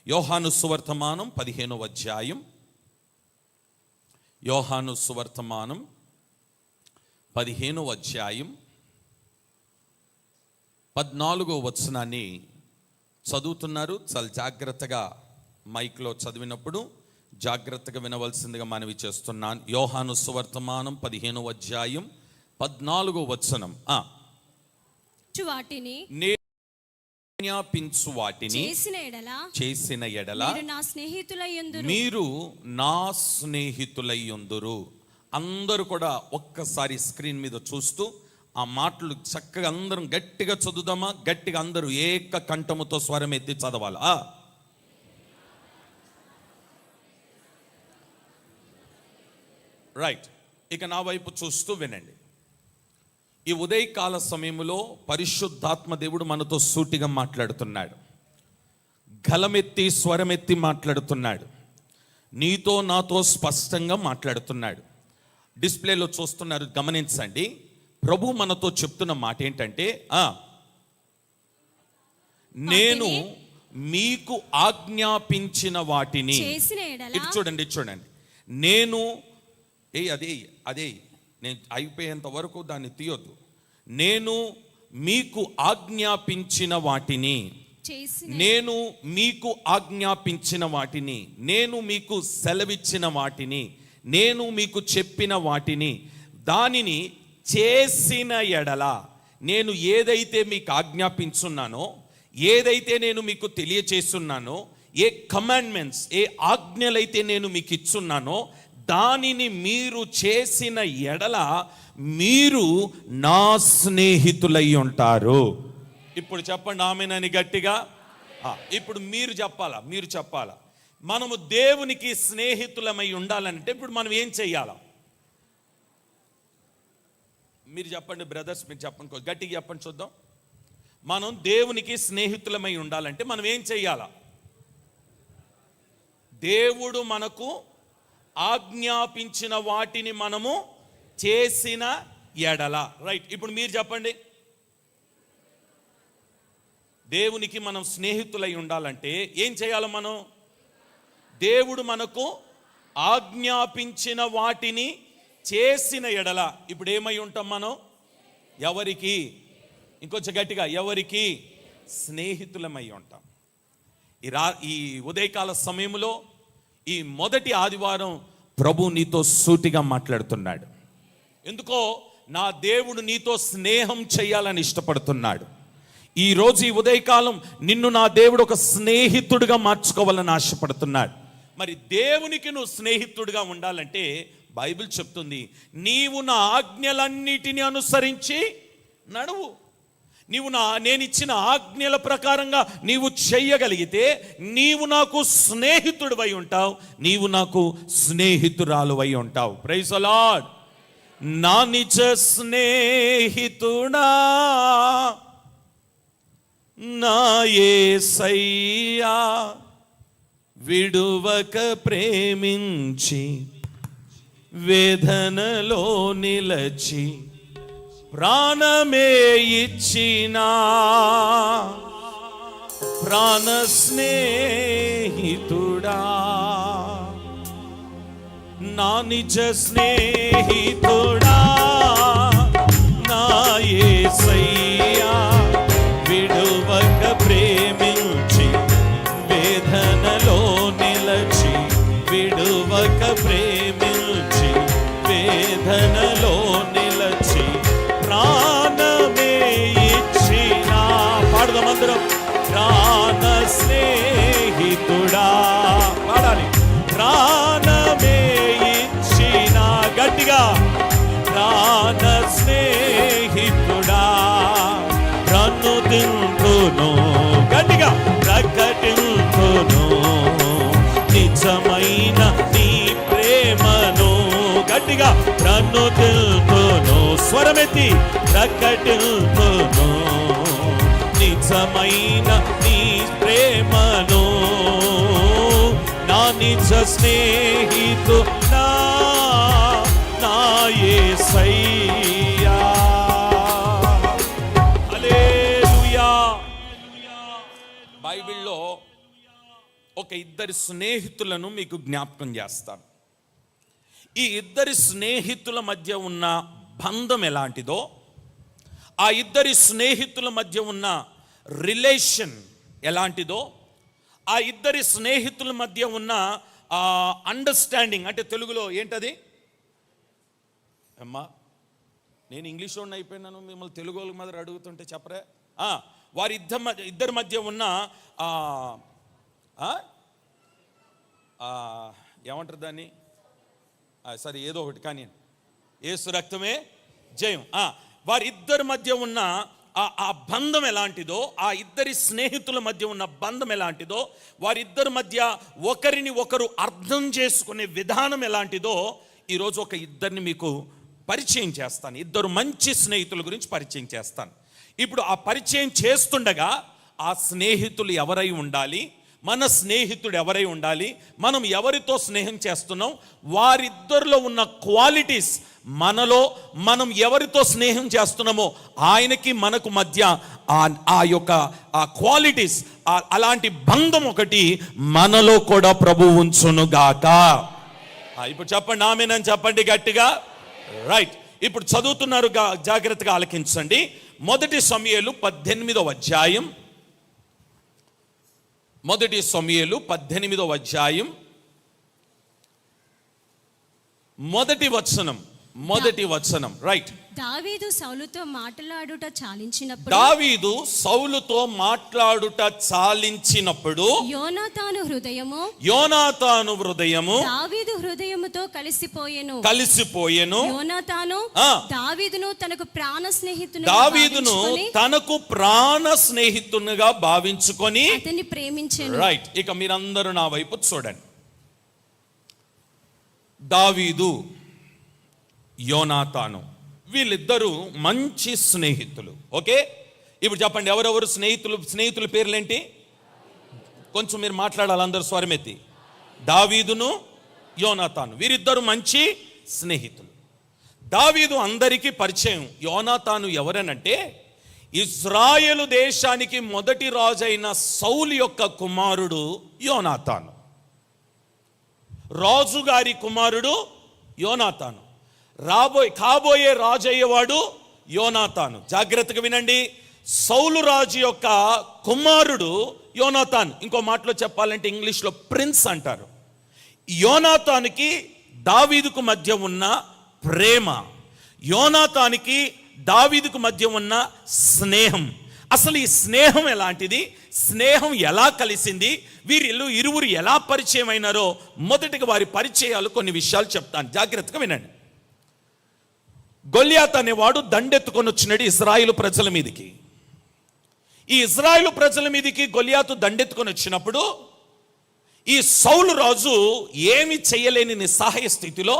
యోహాను సువర్తమానం 15వ అధ్యాయం. యోహాను సువర్తమానం 15వ అధ్యాయం 14వ వచనాన్ని చదువుతున్నారు. చాలా జాగ్రత్తగా మైక్లో చదివినప్పుడు జాగ్రత్తగా వినవలసిందిగా మనవి చేస్తున్నాను. యోహాను సువర్తమానం 15వ అధ్యాయం 14వ వచనం. వాటిని ఆజ్ఞాపించు వాటిని చేసిన ఎడల మీరు నా స్నేహితులయ్యుందురు. అందరూ కూడా ఒక్కసారి స్క్రీన్ మీద చూస్తూ ఆ మాటలు చక్కగా అందరం గట్టిగా చదువుదామా? గట్టిగా అందరూ ఏక కంఠముతో స్వరం ఎత్తి చదవాలా? రైట్. ఇక నా వైపు చూస్తూ వినండి. ఈ ఉదయకాల సమయంలో పరిశుద్ధాత్మ దేవుడు మనతో సూటిగా మాట్లాడుతున్నాడు. గలమెత్తి స్వరమెత్తి మాట్లాడుతున్నాడు. నీతో నాతో స్పష్టంగా మాట్లాడుతున్నాడు. డిస్ప్లేలో చూస్తున్నారు, గమనించండి. ప్రభు మనతో చెప్తున్న మాట ఏంటంటే, నేను మీకు ఆజ్ఞాపించిన వాటిని ఇటు చూడండి, చూడండి. నేను అదే నేను అయిపోయేంత వరకు దాన్ని తీయొద్దు. నేను మీకు ఆజ్ఞాపించిన వాటిని, నేను మీకు ఆజ్ఞాపించిన వాటిని, నేను మీకు సెలవిచ్చిన వాటిని, నేను మీకు చెప్పిన వాటిని దానిని చేసిన ఎడల, నేను ఏదైతే మీకు ఆజ్ఞాపించున్నానో, ఏదైతే నేను మీకు తెలియచేస్తున్నానో, ఏ కమాండ్మెంట్స్, ఏ ఆజ్ఞలైతే నేను మీకు ఇచ్చున్నానో దానిని మీరు చేసిన ఎడల మీరు నా స్నేహితులై ఉంటారు. ఇప్పుడు చెప్పండి ఆమేనని గట్టిగా. ఇప్పుడు మీరు చెప్పాలా? మనము దేవునికి స్నేహితులమై ఉండాలంటే ఇప్పుడు మనం ఏం చెయ్యాలా? మీరు చెప్పండి బ్రదర్స్, మీరు చెప్పండి, గట్టిగా చెప్పండి చూద్దాం. మనం దేవునికి స్నేహితులమై ఉండాలంటే మనం ఏం చెయ్యాలా? దేవుడు మనకు ఆజ్ఞాపించిన వాటిని మనము చేసిన ఎడల. రైట్. ఇప్పుడు మీరు చెప్పండి. దేవునికి మనం స్నేహితులై ఉండాలంటే ఏం చేయాలి మనం? దేవుడు మనకు ఆజ్ఞాపించిన వాటిని చేసిన ఎడల. ఇప్పుడు ఏమై ఉంటాం మనం? ఎవరికి? ఇంకొంచెం గట్టిగా, ఎవరికి? స్నేహితులమై ఉంటాం. ఈ ఉదయకాల సమయంలో ఈ మొదటి ఆదివారం ప్రభు నీతో సూటిగా మాట్లాడుతున్నాడు. ఎందుకో నా దేవుడు నీతో స్నేహం చేయాలని ఇష్టపడుతున్నాడు. ఈరోజు ఈ ఉదయకాలం నిన్ను నా దేవుడు ఒక స్నేహితుడిగా మార్చుకోవాలని ఆశపడుతున్నాడు. మరి దేవునికి నువ్వు స్నేహితుడిగా ఉండాలంటే బైబిల్ చెప్తుంది, నీవు నా ఆజ్ఞలన్నిటిని అనుసరించి నడువు. నేను ఇచ్చిన ఆజ్ఞల ప్రకారంగా నీవు చెయ్యగలిగితే నీవు నాకు స్నేహితుడివై ఉంటావు, నీవు నాకు స్నేహితురాలువై ఉంటావు. Praise the lord. నా నిజ స్నేహితుడా నా యేసయ్యా, విడువక ప్రేమించి వేదనలో నిలచి ప్రాణమే ఇచ్చినా ప్రాణ స్నేహితుడా, నా నిజ స్నేహితుడా నా యేసయ్యా, విడువక ప్రేమించి వేదనలో నిలచి, విడువక ప్రేమించి వేదనలో నిలచి ప్రాణమే ఇచ్చిన, పాడదామందరం, ప్రాణ స్నేహితుడా. పాడాలి. ప్రాణమే ఇచ్చిన, గట్టిగా, ప్రాణ స్నేహితుడా, ప్రనుదింతును, గట్టిగా ప్రకటింతును నిజమైన నీ ప్రేమను, గట్టిగా ప్రనుదింతును, స్వరమెత్తి ప్రకటింతును నిజమైన నీ ప్రేమను, నా నిజ స్నేహితుడా నా యేసయ్యా. హల్లెలూయా. బైబిల్లో ఒక ఇద్దరి స్నేహితులను మీకు జ్ఞాపకం చేస్తాను. ఈ ఇద్దరి స్నేహితుల మధ్య ఉన్న బంధం ఎలాంటిదో, ఆ ఇద్దరి స్నేహితుల మధ్య ఉన్న రిలేషన్ ఎలాంటిదో, ఆ ఇద్దరి స్నేహితుల మధ్య ఉన్న అండర్స్టాండింగ్, అంటే తెలుగులో ఏంటది అమ్మా, నేను ఇంగ్లీష్ వాడిని అయిపోయినాను, మిమ్మల్ని తెలుగు వాళ్ళ మీద అడుగుతుంటే చెప్పరే. వారి ఇద్దరి మధ్య ఉన్న ఏమంటారు దాన్ని, సరే ఏదో ఒకటి కానీ, యేసు రక్తమే జయం. వారిద్దరి మధ్య ఉన్న ఆ బంధం ఎలాంటిదో, ఆ ఇద్దరి స్నేహితుల మధ్య ఉన్న బంధం ఎలాంటిదో, వారిద్దరి మధ్య ఒకరిని ఒకరు అర్థం చేసుకునే విధానం ఎలాంటిదో ఈరోజు ఒక ఇద్దరిని మీకు పరిచయం చేస్తాను. ఇద్దరు మంచి స్నేహితుల గురించి పరిచయం చేస్తాను. ఇప్పుడు ఆ పరిచయం చేస్తుండగా ఆ స్నేహితులు ఎవరై ఉండాలి, మన స్నేహితుడు ఎవరై ఉండాలి, మనం ఎవరితో స్నేహం చేస్తున్నాం, వారిద్దరిలో ఉన్న క్వాలిటీస్, మనలో మనం ఎవరితో స్నేహం చేస్తున్నామో ఆయనకి మనకు మధ్య ఆ యొక్క క్వాలిటీస్, అలాంటి బంధం ఒకటి మనలో కూడా ప్రభు ఉంచునుగాక. ఇప్పుడు చెప్పండి ఆమేనని చెప్పండి గట్టిగా. రైట్, ఇప్పుడు చదువుతున్నారు, జాగ్రత్తగా ఆలకించండి. మొదటి సమూయేలు 18వ అధ్యాయం, మొదటి సమూయేలు 18వ అధ్యాయం మొదటి వచనం. రైట్. దావీదు సౌలుతో మాట్లాడుట చాలించినప్పుడు యోనాతాను హృదయము దావీదు హృదయముతో కలిసిపోయెను. యోనాతాను దావీదును తనకు ప్రాణ స్నేహితునిగా భావించుకొని అతన్ని ప్రేమించెను. రైట్, ఇక మీరందరూ నా వైపు చూడండి. దావీదు, యోనాతాను, వీళ్ళిద్దరూ మంచి స్నేహితులు. ఓకే, ఇప్పుడు చెప్పండి ఎవరెవరు స్నేహితుల పేర్లేంటి? కొంచెం మీరు మాట్లాడాలి అందరూ స్వరమెత్తి. దావీదును, యోనాతాను, వీరిద్దరు మంచి స్నేహితులు. దావీదు అందరికీ పరిచయం. యోనాతాను ఎవరనంటే ఇజ్రాయేలు దేశానికి మొదటి రాజైన సౌలు యొక్క కుమారుడు యోనాతాను. రాజుగారి కుమారుడు యోనాతాను, కాబోయే రాజు అయ్యేవాడు యోనాతాను. జాగ్రత్తగా వినండి, సౌలు రాజు యొక్క కుమారుడు యోనాతాను. ఇంకో మాటలో చెప్పాలంటే ఇంగ్లీష్లో ప్రిన్స్ అంటారు. యోనాతానికి దావీదుకు మధ్య ఉన్న ప్రేమ, యోనాతానికి దావీదుకు మధ్య ఉన్న స్నేహం, అసలు ఈ స్నేహం ఎలాంటిది, స్నేహం ఎలా కలిసింది, ఇరువురు ఎలా పరిచయం అయినారో మొదటిగా వారి పరిచయాలు కొన్ని విషయాలు చెప్తాను, జాగ్రత్తగా వినండి. గొల్యాత్ అనేవాడు దండెత్తుకొని వచ్చినాడు ఇజ్రాయిలు ప్రజల మీదకి. ఈ ఇజ్రాయిలు ప్రజల మీదకి గొల్యాతు దండెత్తుకొని వచ్చినప్పుడు ఈ సౌలు రాజు ఏమి చేయలేని నిస్సహాయ స్థితిలో,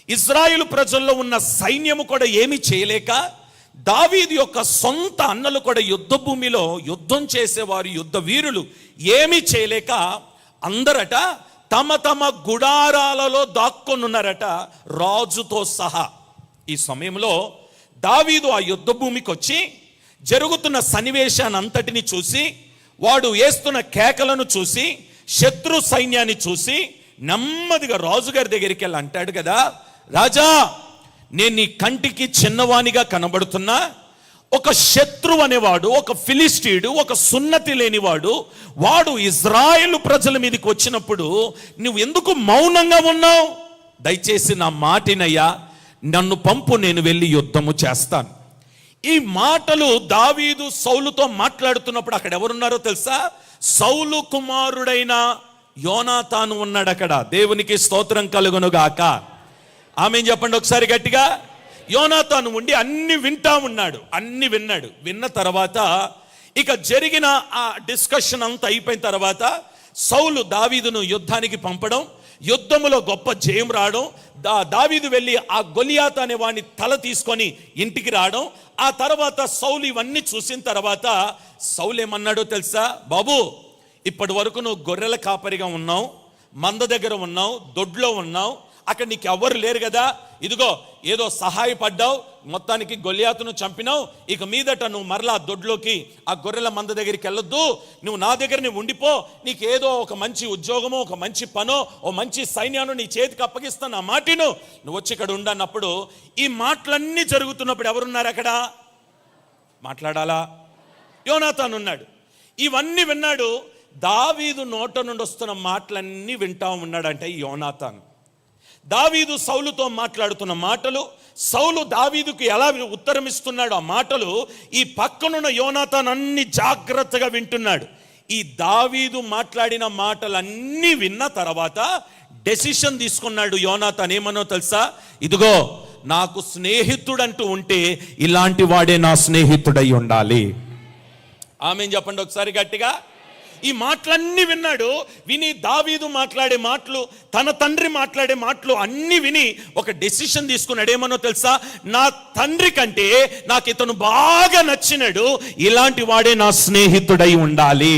ఇజ్రాయిలు ప్రజల్లో ఉన్న సైన్యము కూడా ఏమి చేయలేక, దావీదు యొక్క సొంత అన్నలు కూడా యుద్ధ భూమిలో యుద్ధం చేసేవారు, యుద్ధ వీరులు ఏమీ చేయలేక అందరట తమ తమ గుడారాలలో దాక్కొనున్నారట, రాజుతో సహా. ఈ సమయంలో దావీదు ఆ యుద్ధ భూమికి వచ్చి జరుగుతున్న సన్నివేశాన్ని అంతటిని చూసి, వాడు వేస్తున్న కేకలను చూసి, శత్రు సైన్యాన్ని చూసి నెమ్మదిగా రాజుగారి దగ్గరికి వెళ్ళి అంటాడు కదా, రాజా, నేను నీ కంటికి చిన్నవానిగా కనబడుతున్నా, ఒక శత్రువు అనేవాడు, ఒక ఫిలిస్టీయుడు, ఒక సున్నతి లేనివాడు, వాడు ఇజ్రాయేలు ప్రజల మీదకి వచ్చినప్పుడు నువ్వు ఎందుకు మౌనంగా ఉన్నావు? దయచేసి నా మాటినయ్యా, నన్ను పంపు, నేను వెళ్ళి యుద్ధము చేస్తాను. ఈ మాటలు దావీదు సౌలుతో మాట్లాడుతున్నప్పుడు అక్కడ ఎవరున్నారో తెలుసా? సౌలు కుమారుడైన యోనాతాను ఉన్నాడు అక్కడ. దేవునికి స్తోత్రం కలుగునుగాక. ఆమేన్ చెప్పండి ఒకసారి గట్టిగా. యోనాతాను ఉండి అన్ని వింటా ఉన్నాడు, అన్ని విన్నాడు. విన్న తర్వాత ఇక జరిగిన ఆ డిస్కషన్ అంతా అయిపోయిన తర్వాత సౌలు దావీదును యుద్ధానికి పంపడం, యుద్ధములో గొప్ప జయం రావడం, దావీదు వెళ్ళి ఆ గొలియాతు అనే వాడిని తల తీసుకొని ఇంటికి రావడం. ఆ తర్వాత సౌలు ఇవన్నీ చూసిన తర్వాత సౌలు ఏమన్నాడో తెలుసా? బాబు, ఇప్పటి వరకు నువ్వు గొర్రెల కాపరిగా ఉన్నావు, మంద దగ్గర ఉన్నావు, దొడ్లో ఉన్నావు, అక్కడ నీకు ఎవ్వరు లేరు కదా, ఇదిగో ఏదో సహాయపడ్డావు, మొత్తానికి గొల్యాతును చంపినావు, ఇక మీదట నువ్వు మరలా దొడ్లోకి ఆ గొర్రెల మంద దగ్గరికి వెళ్ళొద్దు, నువ్వు నా దగ్గర నువ్వు ఉండిపో, నీకు ఏదో ఒక మంచి ఉద్యోగమో ఒక మంచి పనో ఓ మంచి సైన్యాన్ని నీ చేతికి అప్పగిస్తాను, ఆ మాటిను, నువ్వు వచ్చి ఇక్కడ ఉండన్నప్పుడు ఈ మాటలన్నీ జరుగుతున్నప్పుడు ఎవరున్నారు అక్కడ? మాట్లాడాలా? యోనాతాను ఉన్నాడు. ఇవన్నీ విన్నాడు. దావీదు నోట నుండి వస్తున్న మాటలన్నీ వింటా ఉన్నాడంటే యోనాతాను. దావీదు సౌలుతో మాట్లాడుతున్న మాటలు, సౌలు దావీదుకు ఎలా ఉత్తరం ఇస్తున్నాడు ఆ మాటలు, ఈ పక్కనున్న యోనాతాను అన్ని జాగ్రత్తగా వింటున్నాడు. ఈ దావీదు మాట్లాడిన మాటలన్నీ విన్న తర్వాత డెసిషన్ తీసుకున్నాడు యోనాతాను. ఏమనో తెలుసా? ఇదిగో నాకు స్నేహితుడంటూ ఉంటే ఇలాంటి వాడే నా స్నేహితుడై ఉండాలి. ఆమేన్ చెప్పండి ఒకసారి గట్టిగా. ఈ మాటలన్నీ విన్నాడు. విని దావీదు మాట్లాడే మాటలు, తన తండ్రి మాట్లాడే మాటలు అన్ని విని ఒక డెసిషన్ తీసుకున్నాడు. ఏమనో తెలుసా? నా తండ్రి కంటే నాకు ఇతను బాగా నచ్చినాడు, ఇలాంటి వాడే నా స్నేహితుడై ఉండాలి.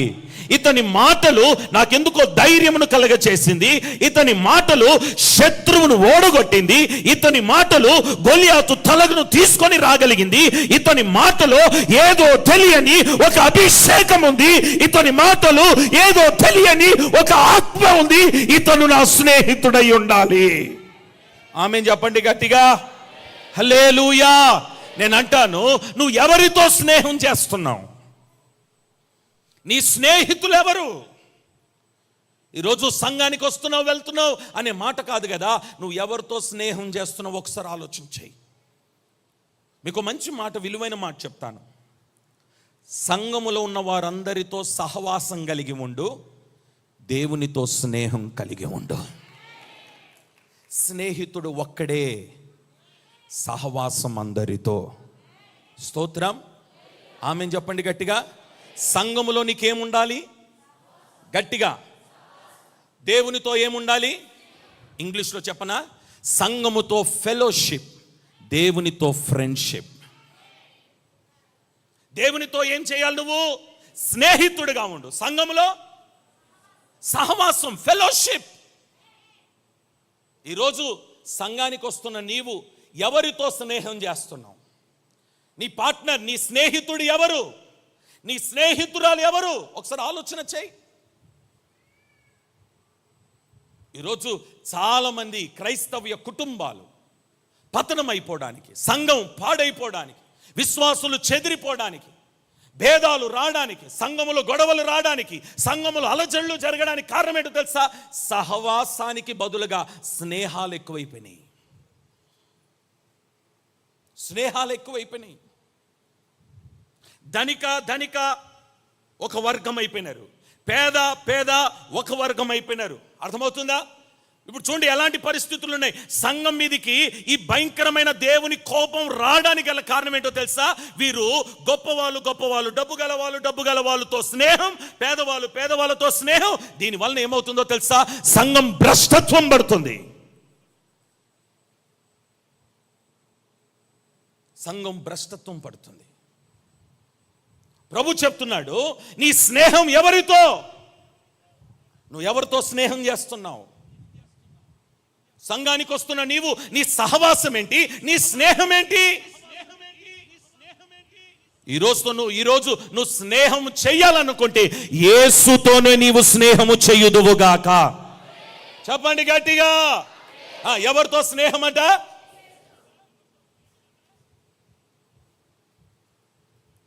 ఇతని మాటలు నాకెందుకో ధైర్యమును కలగచేసింది, ఇతని మాటలు శత్రువును ఓడగొట్టింది, ఇతని మాటలు గొలియాతు తలను తీసుకొని రాగలిగింది, ఇతని మాటలో ఏదో తెలియని ఒక అభిషేకం ఉంది, ఇతని మాటలు ఏదో తెలియని ఒక ఆత్మ ఉంది, ఇతను నా స్నేహితుడై ఉండాలి. ఆమేన్ చెప్పండి గట్టిగా. హల్లెలూయా. నేను అంటాను, నువ్వు ఎవరితో స్నేహం చేస్తున్నావు? నీ స్నేహితులు ఎవరు? ఈరోజు సంఘానికి వస్తున్నావు వెళ్తున్నావు అనే మాట కాదు కదా, నువ్వు ఎవరితో స్నేహం చేస్తున్నావు ఒకసారి ఆలోచించేయి. మీకు మంచి మాట, విలువైన మాట చెప్తాను. సంఘములో ఉన్న వారందరితో సహవాసం కలిగి ఉండు, దేవునితో స్నేహం కలిగి ఉండు. స్నేహితుడు ఒక్కడే, సహవాసం అందరితో. స్తోత్రం. ఆమేన్ చెప్పండి గట్టిగా. సంఘములో నీకేముండాలి? గట్టిగా. దేవునితో ఏముండాలి? ఇంగ్లీష్లో చెప్పనా? సంఘముతో ఫెలోషిప్, దేవునితో ఫ్రెండ్షిప్. దేవునితో ఏం చేయాలి? నువ్వు స్నేహితుడిగా ఉండు. సంఘములో సహవాసం, ఫెలోషిప్. ఈరోజు సంఘానికి వస్తున్న నీవు ఎవరితో స్నేహం చేస్తున్నావు? నీ పార్ట్నర్, నీ స్నేహితుడు ఎవరు? నీ స్నేహితురాలు ఎవరు? ఒకసారి ఆలోచన చేయి. ఈరోజు చాలా మంది క్రైస్తవ్య కుటుంబాలు పతనమైపోవడానికి, సంఘం పాడైపోవడానికి, విశ్వాసులు చెదిరిపోవడానికి, భేదాలు రావడానికి, సంఘములో గొడవలు రావడానికి, సంఘములో అలజడులు జరగడానికి కారణం ఏంటో తెలుసా? సహవాసానికి బదులుగా స్నేహాలు ఎక్కువైపోయినాయి. స్నేహాలు ఎక్కువైపోయినాయి. ధనిక ఒక వర్గం అయిపోయినారు, పేద ఒక వర్గం అయిపోయినారు. అర్థమవుతుందా? ఇప్పుడు చూడండి ఎలాంటి పరిస్థితులు ఉన్నాయి. సంఘం మీదకి ఈ భయంకరమైన దేవుని కోపం రావడానికి గల కారణం ఏంటో తెలుసా? వీరు గొప్పవాళ్ళు, డబ్బు గల వాళ్ళతో స్నేహం, పేదవాళ్ళతో స్నేహం. దీనివల్ల ఏమవుతుందో తెలుసా? సంఘం భ్రష్టత్వం పడుతుంది. సంఘం భ్రష్టత్వం పడుతుంది. ప్రభు చెప్తున్నాడు, నీ స్నేహం ఎవరితో? నువ్వు ఎవరితో స్నేహం చేస్తున్నావు? సంఘానికి వస్తున్న నీవు, నీ సహవాసం ఏంటి? నీ స్నేహం ఏంటి? ఈరోజు నువ్వు స్నేహం చెయ్యాలనుకుంటే యేసుతోనే నీవు స్నేహము చెయ్యుదువుగాక. చెప్పండి గట్టిగా. ఎవరితో స్నేహం అంట?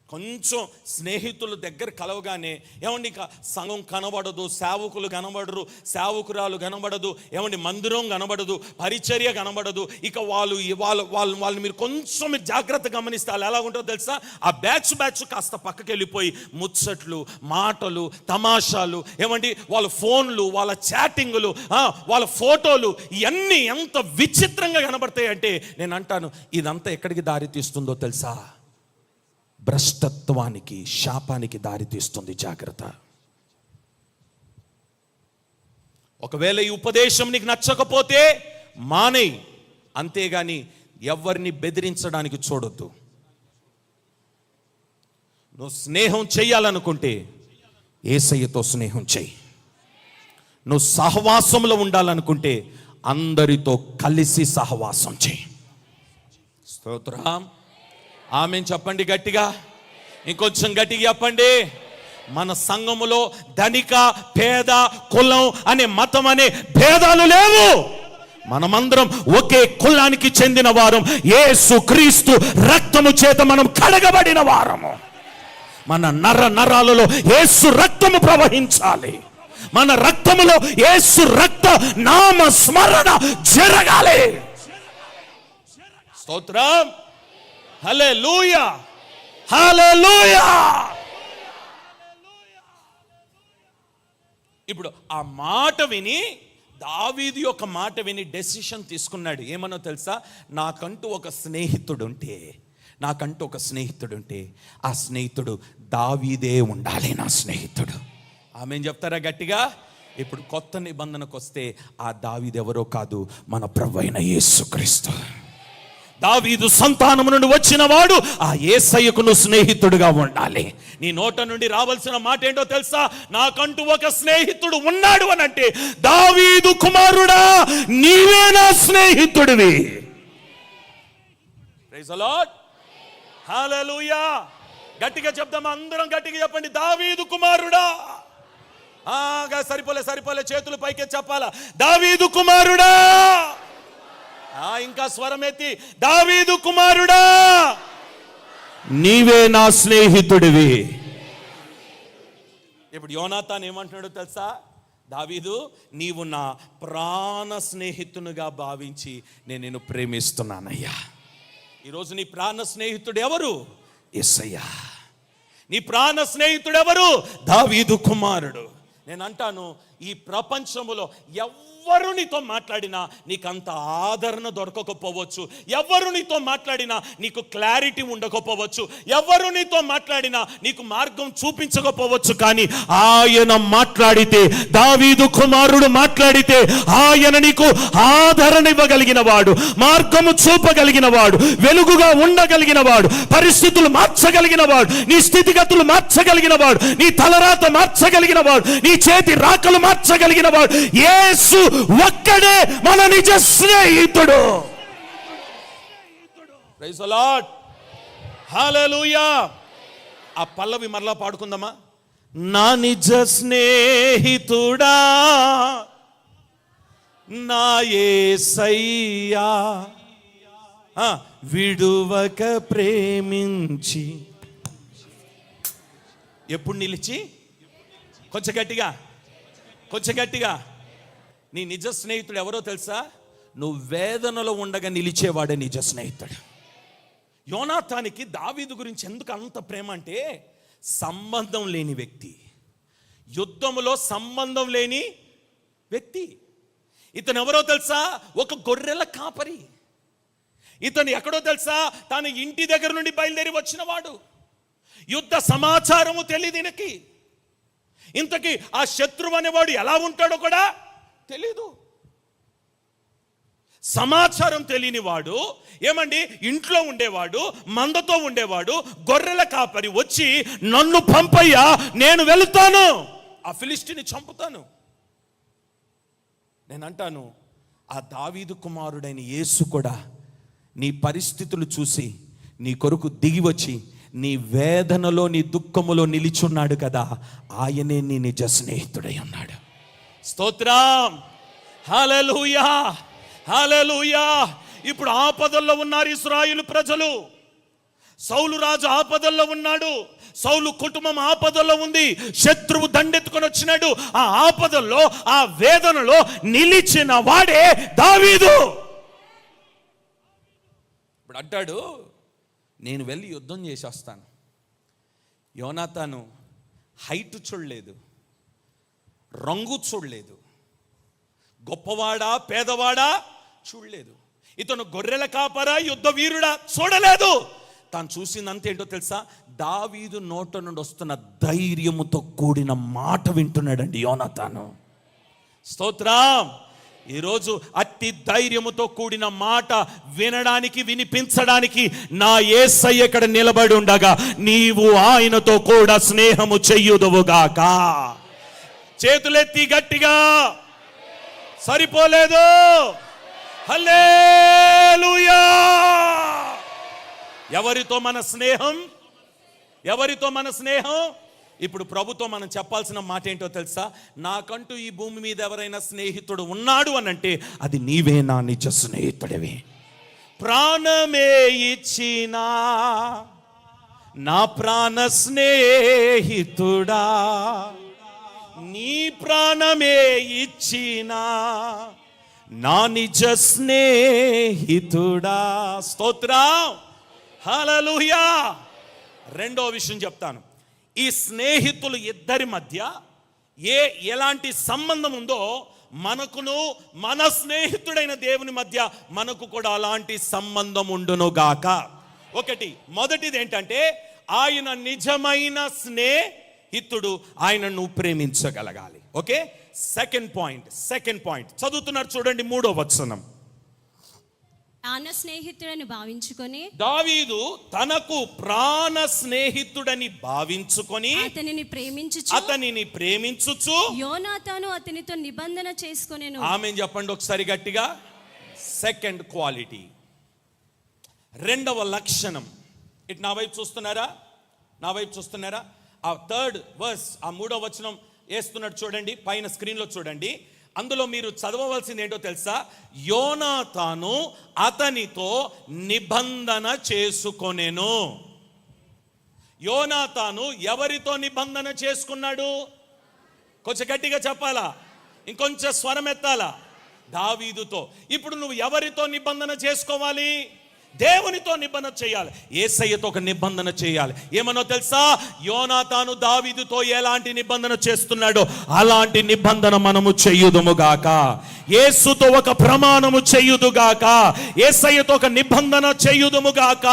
కొంచెం స్నేహితుల దగ్గర కలవగానే ఏమండి ఇక సంఘం కనబడదు, సేవకులు కనబడరు, సేవకురాలు కనబడదు, ఏమండి మందిరం కనబడదు, పరిచర్య కనబడదు. ఇక వాళ్ళు మీరు కొంచెం జాగ్రత్త గమనిస్తే వాళ్ళు ఎలా ఉంటుందో తెలుసా? ఆ బ్యాచ్ కాస్త పక్కకి వెళ్ళిపోయి ముచ్చట్లు, మాటలు, తమాషాలు, ఏమండి వాళ్ళ ఫోన్లు, వాళ్ళ చాటింగులు, వాళ్ళ ఫోటోలు, ఇవన్నీ ఎంత విచిత్రంగా కనబడతాయి అంటే నేను అంటాను, ఇదంతా ఎక్కడికి దారి తీస్తుందో తెలుసా? భ్రష్టత్వానికి, శాపానికి దారి తీస్తుంది. జాగ్రత్త. ఒకవేళ ఈ ఉపదేశం నీకు నచ్చకపోతే మానేయ్, అంతేగాని ఎవరిని బెదిరించడానికి చూడొద్దు. నువ్వు స్నేహం చెయ్యాలనుకుంటే యేసయ్యతో స్నేహం చెయ్యి. నువ్వు సహవాసంలో ఉండాలనుకుంటే అందరితో కలిసి సహవాసం చేయి. స్తోత్రం. ఆమేన్ చెప్పండి గట్టిగా, ఇంకొంచెం గట్టిగా చెప్పండి. మన సంఘములో ధనిక పేద కులం అనే మతం అనే భేదాలు లేవు. మనమందరం ఒకే కులానికి చెందిన వారం. యేసు క్రీస్తు రక్తము చేత మనం కడగబడిన వారము. మన నరాలలో యేసు రక్తము ప్రవహించాలి. మన రక్తములో యేసు రక్త నామ స్మరణ జరగాలి. స్తోత్రం. హల్లెలూయా, హల్లెలూయా. ఇప్పుడు ఆ మాట విని, దావీదు యొక్క మాట విని డెసిషన్ తీసుకున్నాడు. ఏమనో తెలుసా? నాకంటూ ఒక స్నేహితుడుంటే ఆ స్నేహితుడు దావీదే ఉండాలి, నా స్నేహితుడు. ఆమేన్ చెప్తారా గట్టిగా? ఇప్పుడు కొత్త నిబంధనకు వస్తే ఆ దావీదు ఎవరో కాదు, మన ప్రభువైన యేసుక్రీస్తు. దావీదు సంతానము నుండి వచ్చిన వాడు ఆ యేసయ్యకు నువ్వు స్నేహితుడిగా ఉండాలి. నీ నోట నుండి రావాల్సిన మాట ఏంటో తెలుసా? నాకంటూ ఒక స్నేహితుడు ఉన్నాడు అని అంటే, దావీదు కుమారుడా నీవే నా స్నేహితుడివి. Praise the Lord. హల్లెలూయా. గట్టిగా చెప్దాం, అందరం గట్టిగా చెప్పండి, దావీదు కుమారుడా. సరిపోలే, చేతులు పైకి చెప్పాలా? దావీదు కుమారుడా. ఇంకా స్వరం ఎత్తి, దావీదు కుమారుడా నీవే నా స్నేహితుడివి. ఇప్పుడు యోనాతాన్ ఏమంటున్నాడో తెలుసా? దావీదు, నీవు నా ప్రాణ స్నేహితునిగా భావించి నేను నిన్ను ప్రేమిస్తున్నానయ్యా. ఈరోజు నీ ప్రాణ స్నేహితుడు ఎవరు? యేసయ్యా. నీ ప్రాణ స్నేహితుడు ఎవరు? దావీదు కుమారుడు. నేను అంటాను, ఈ ప్రపంచంలో ఎవరు నీతో మాట్లాడినా నీకు అంత ఆదరణ దొరకకపోవచ్చు, ఎవరు నీతో మాట్లాడినా నీకు క్లారిటీ ఉండకపోవచ్చు, ఎవరు నీతో మాట్లాడినా నీకు మార్గం చూపించకపోవచ్చు, కానీ ఆయన మాట్లాడితే, దావీదు కుమారుడు మాట్లాడితే, ఆయన నీకు ఆదరణ ఇవ్వగలిగిన వాడు, మార్గము చూపగలిగిన వాడు, వెలుగుగా ఉండగలిగిన వాడు, పరిస్థితులు మార్చగలిగిన వాడు, నీ స్థితిగతులు మార్చగలిగిన వాడు, నీ తలరాత మార్చగలిగిన వాడు, నీ చేతి రాకలు మార్చగలిగిన వాడు యేసు ఒక్కడే మన నిజ స్నేహితుడు. Praise the Lord. హల్లెలూయా. ఆ పల్లవి మరలా పాడుకుందామా? నా నిజ స్నేహితుడా నా యేసయ్యా, విడువక ప్రేమించి. ఎప్పుడు నిలిచి? కొంచెం గట్టిగా. నీ నిజ స్నేహితుడు ఎవరో తెలుసా? నువ్వు వేదనలో ఉండగా నిలిచేవాడే నిజ స్నేహితుడు. యోనాతానికి దావీదు గురించి ఎందుకు అంత ప్రేమ అంటే, సంబంధం లేని వ్యక్తి, యుద్ధములో సంబంధం లేని వ్యక్తి. ఇతను ఎవరో తెలుసా? ఒక గొర్రెల కాపరి. ఇతను ఎక్కడో తెలుసా? తన ఇంటి దగ్గర నుండి బయలుదేరి వచ్చిన వాడు. యుద్ధ సమాచారము తెలియదు ఈయనకి. ఇంతకీ ఆ శత్రువు అనేవాడు ఎలా ఉంటాడో కూడా తెలీదు. సమాచారం తెలియని వాడు, ఏమండి, ఇంట్లో ఉండేవాడు, మందతో ఉండేవాడు, గొర్రెల కాపరి వచ్చి, నన్ను పంపయ్యా, నేను వెళుతాను, ఆ ఫిలిష్టిని చంపుతాను. నేను అంటాను, ఆ దావీదు కుమారుడైన యేసు కూడా నీ పరిస్థితులు చూసి నీ కొరకు దిగి వచ్చి నీ వేదనలో నీ దుఃఖములో నిలిచున్నాడు కదా, ఆయనే నీ నిజ స్నేహితుడై ఉన్నాడు. స్తోత్రం. హల్లెలూయా, హల్లెలూయా. ఇప్పుడు ఆపదల్లో ఉన్నారు ఇశ్రాయేలు ప్రజలు. సౌలు రాజు ఆపదల్లో ఉన్నాడు, సౌలు కుటుంబం ఆపదల్లో ఉంది, శత్రువు దండెత్తుకొని వచ్చినాడు. ఆ ఆపదల్లో, ఆ వేదనలో నిలిచిన వాడే దావీదు. ఇప్పుడు అంటాడు, నేను వెళ్ళి యుద్ధం చేసేస్తాను. యోనాతాను హైట్ చూడలేదు, రంగు చూడలేదు, గొప్పవాడా పేదవాడా చూడలేదు, ఇతను గొర్రెల కాపరా యుద్ధ వీరుడా చూడలేదు. తాను చూసిందంత ఏంటో తెలుసా? దావీదు నోట నుండి వస్తున్న ధైర్యముతో కూడిన మాట వింటున్నాడండి యోనాతాను. స్తోత్రం. ఈరోజు అట్టి ధైర్యముతో కూడిన మాట వినడానికి, వినిపించడానికి నా యేసయ్య ఇక్కడ నిలబడి ఉండగా నీవు ఆయనతో కూడా స్నేహము చెయ్యుదువుగాక. చేతులెత్తి గట్టిగా సరిపోలేదు. హల్లెలూయా. ఎవరితో మన స్నేహం? ఎవరితో మన స్నేహం? ఇప్పుడు ప్రభుతో మనం చెప్పాల్సిన మాట ఏంటో తెలుసా? నాకంటూ ఈ భూమి మీద ఎవరైనా స్నేహితుడు ఉన్నాడు అనంటే అది నీవే, నా నిజ స్నేహితుడివి. ప్రాణమే ఇచ్చినా నా ప్రాణ స్నేహితుడా, నీ ప్రాణమే ఇచ్చినా నా నిజ స్నేహితుడా. స్తోత్రం, హల్లెలూయా. రెండో విషయం చెప్తాను. ఈ స్నేహితులు ఇద్దరి మధ్య ఎలాంటి సంబంధం ఉందో మనకును మన స్నేహితుడైన దేవుని మధ్య మనకు కూడా అలాంటి సంబంధం ఉండును గాక. మొదటిది ఏంటంటే ఆయన నిజమైన స్నేహితుడు, ఆయనను ప్రేమించగలగాలి. ఓకే, సెకండ్ పాయింట్ చదువుతున్నారు చూడండి, 3వ వచనం. ప్రాణ స్నేహితుడని భావించుకొని దావీదు తనకు ప్రాణ స్నేహితుడని భావించుకొని అతనిని ప్రేమించుచు యోనాతాను అతనితో నిబంధన చేసుకొనెను. ఆమేన్ చెప్పండి ఒకసారి గట్టిగా. సెకండ్ క్వాలిటీ, రెండవ లక్షణం. ఇటు నా వైపు చూస్తున్నారా? ఆ థర్డ్ వర్స్, ఆ 3వ వచనం వేస్తున్నాడు చూడండి, పైన స్క్రీన్లో చూడండి. అందులో మీరు చదవవలసింది ఏంటో తెలుసా? యోనాతాను అతనితో నిబంధన చేసుకొనెను. యోనాతాను ఎవరితో నిబంధన చేసుకున్నాడు? కొంచెం గట్టిగా చెప్పాలా, ఇంకొంచెం స్వరం ఎత్తాలా? దావీదుతో. ఇప్పుడు నువ్వు ఎవరితో నిబంధన చేసుకోవాలి? దేవునితో నిబంధన చేయాలి. యేసయ్యతో ఒక నిబంధన చేయాలి. ఏమనో తెలుసా? యోనాతాను దావీదుతో ఎలాంటి నిబంధన చేస్తున్నాడో అలాంటి నిబంధన మనము చెయ్యుదుముగాక. యేసుతో ఒక ప్రమాణము చెయ్యుదుగాక. యేసయ్యతో ఒక నిబంధన చెయ్యుదుముగాక.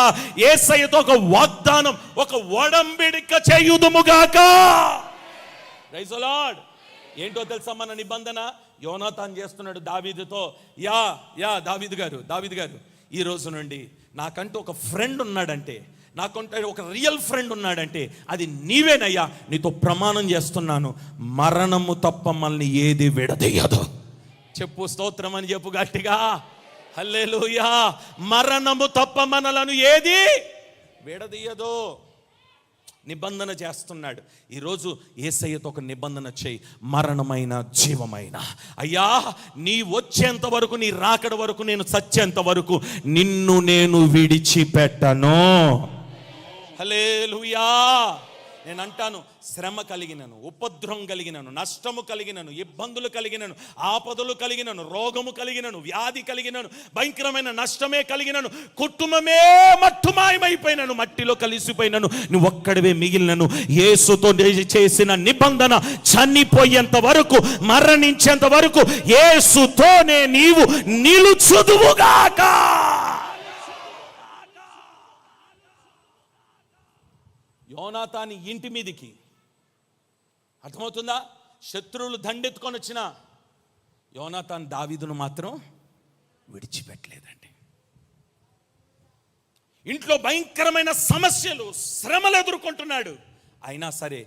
యేసయ్యతో ఒక వాగ్దానం, ఒక ఒడంబడిక చెయ్యుదుముగాక. Praise the Lord. ఏంటో తెలుసా మన నిబంధన? యోనాతాను చేస్తున్నాడు దావీదుతో, దావీదు గారు ఈ రోజు నుండి నాకంటూ ఒక ఫ్రెండ్ ఉన్నాడంటే, నాకంటూ ఒక రియల్ ఫ్రెండ్ ఉన్నాడంటే అది నీవేనయ్యా. నీతో ప్రమాణం చేస్తున్నాను, మరణము తప్ప మనల్ని ఏది విడదీయదు. చెప్పు స్తోత్రం అని చెప్పు గట్టిగా. హల్లెలూయా. మరణము తప్ప మనలను ఏది విడదీయదు. నిబంధన చేస్తున్నాడు. ఈరోజు యేసయ్యతో ఒక నిబంధన చేయి, మరణమైన జీవమైన. అయ్యా, నీ వచ్చేంత వరకు, నీ రాకడ వరకు, నేను చచ్చేంత వరకు నిన్ను నేను విడిచిపెట్టను. హల్లెలూయా. నేను అంటాను, శ్రమ కలిగినను, ఉపద్రవం కలిగినను, నష్టము కలిగినను, ఇబ్బందులు కలిగినను, ఆపదలు కలిగినను, రోగము కలిగినను, వ్యాధి కలిగినను, భయంకరమైన నష్టమే కలిగినను, కుటుంబమే మట్టుమాయమైపోయినను, మట్టిలో కలిసిపోయినను, నువ్వు ఒక్కడివే మిగిలినను. యేసుతో చేసిన నిబంధన చనిపోయేంత వరకు, మరణించేంత వరకు యేసుతోనే నీవు నిలుచుదువుగాక. యోనాతాని ఇంటి మీదికి, అర్థమవుతుందా? శత్రువులు దండెత్తుకొని వచ్చిన యోనాతాన్ దావీదును మాత్రం విడిచిపెట్టలేదండి. ఇంట్లో భయంకరమైన సమస్యలు, శ్రమలు ఎదుర్కొంటున్నాడు. అయినా సరే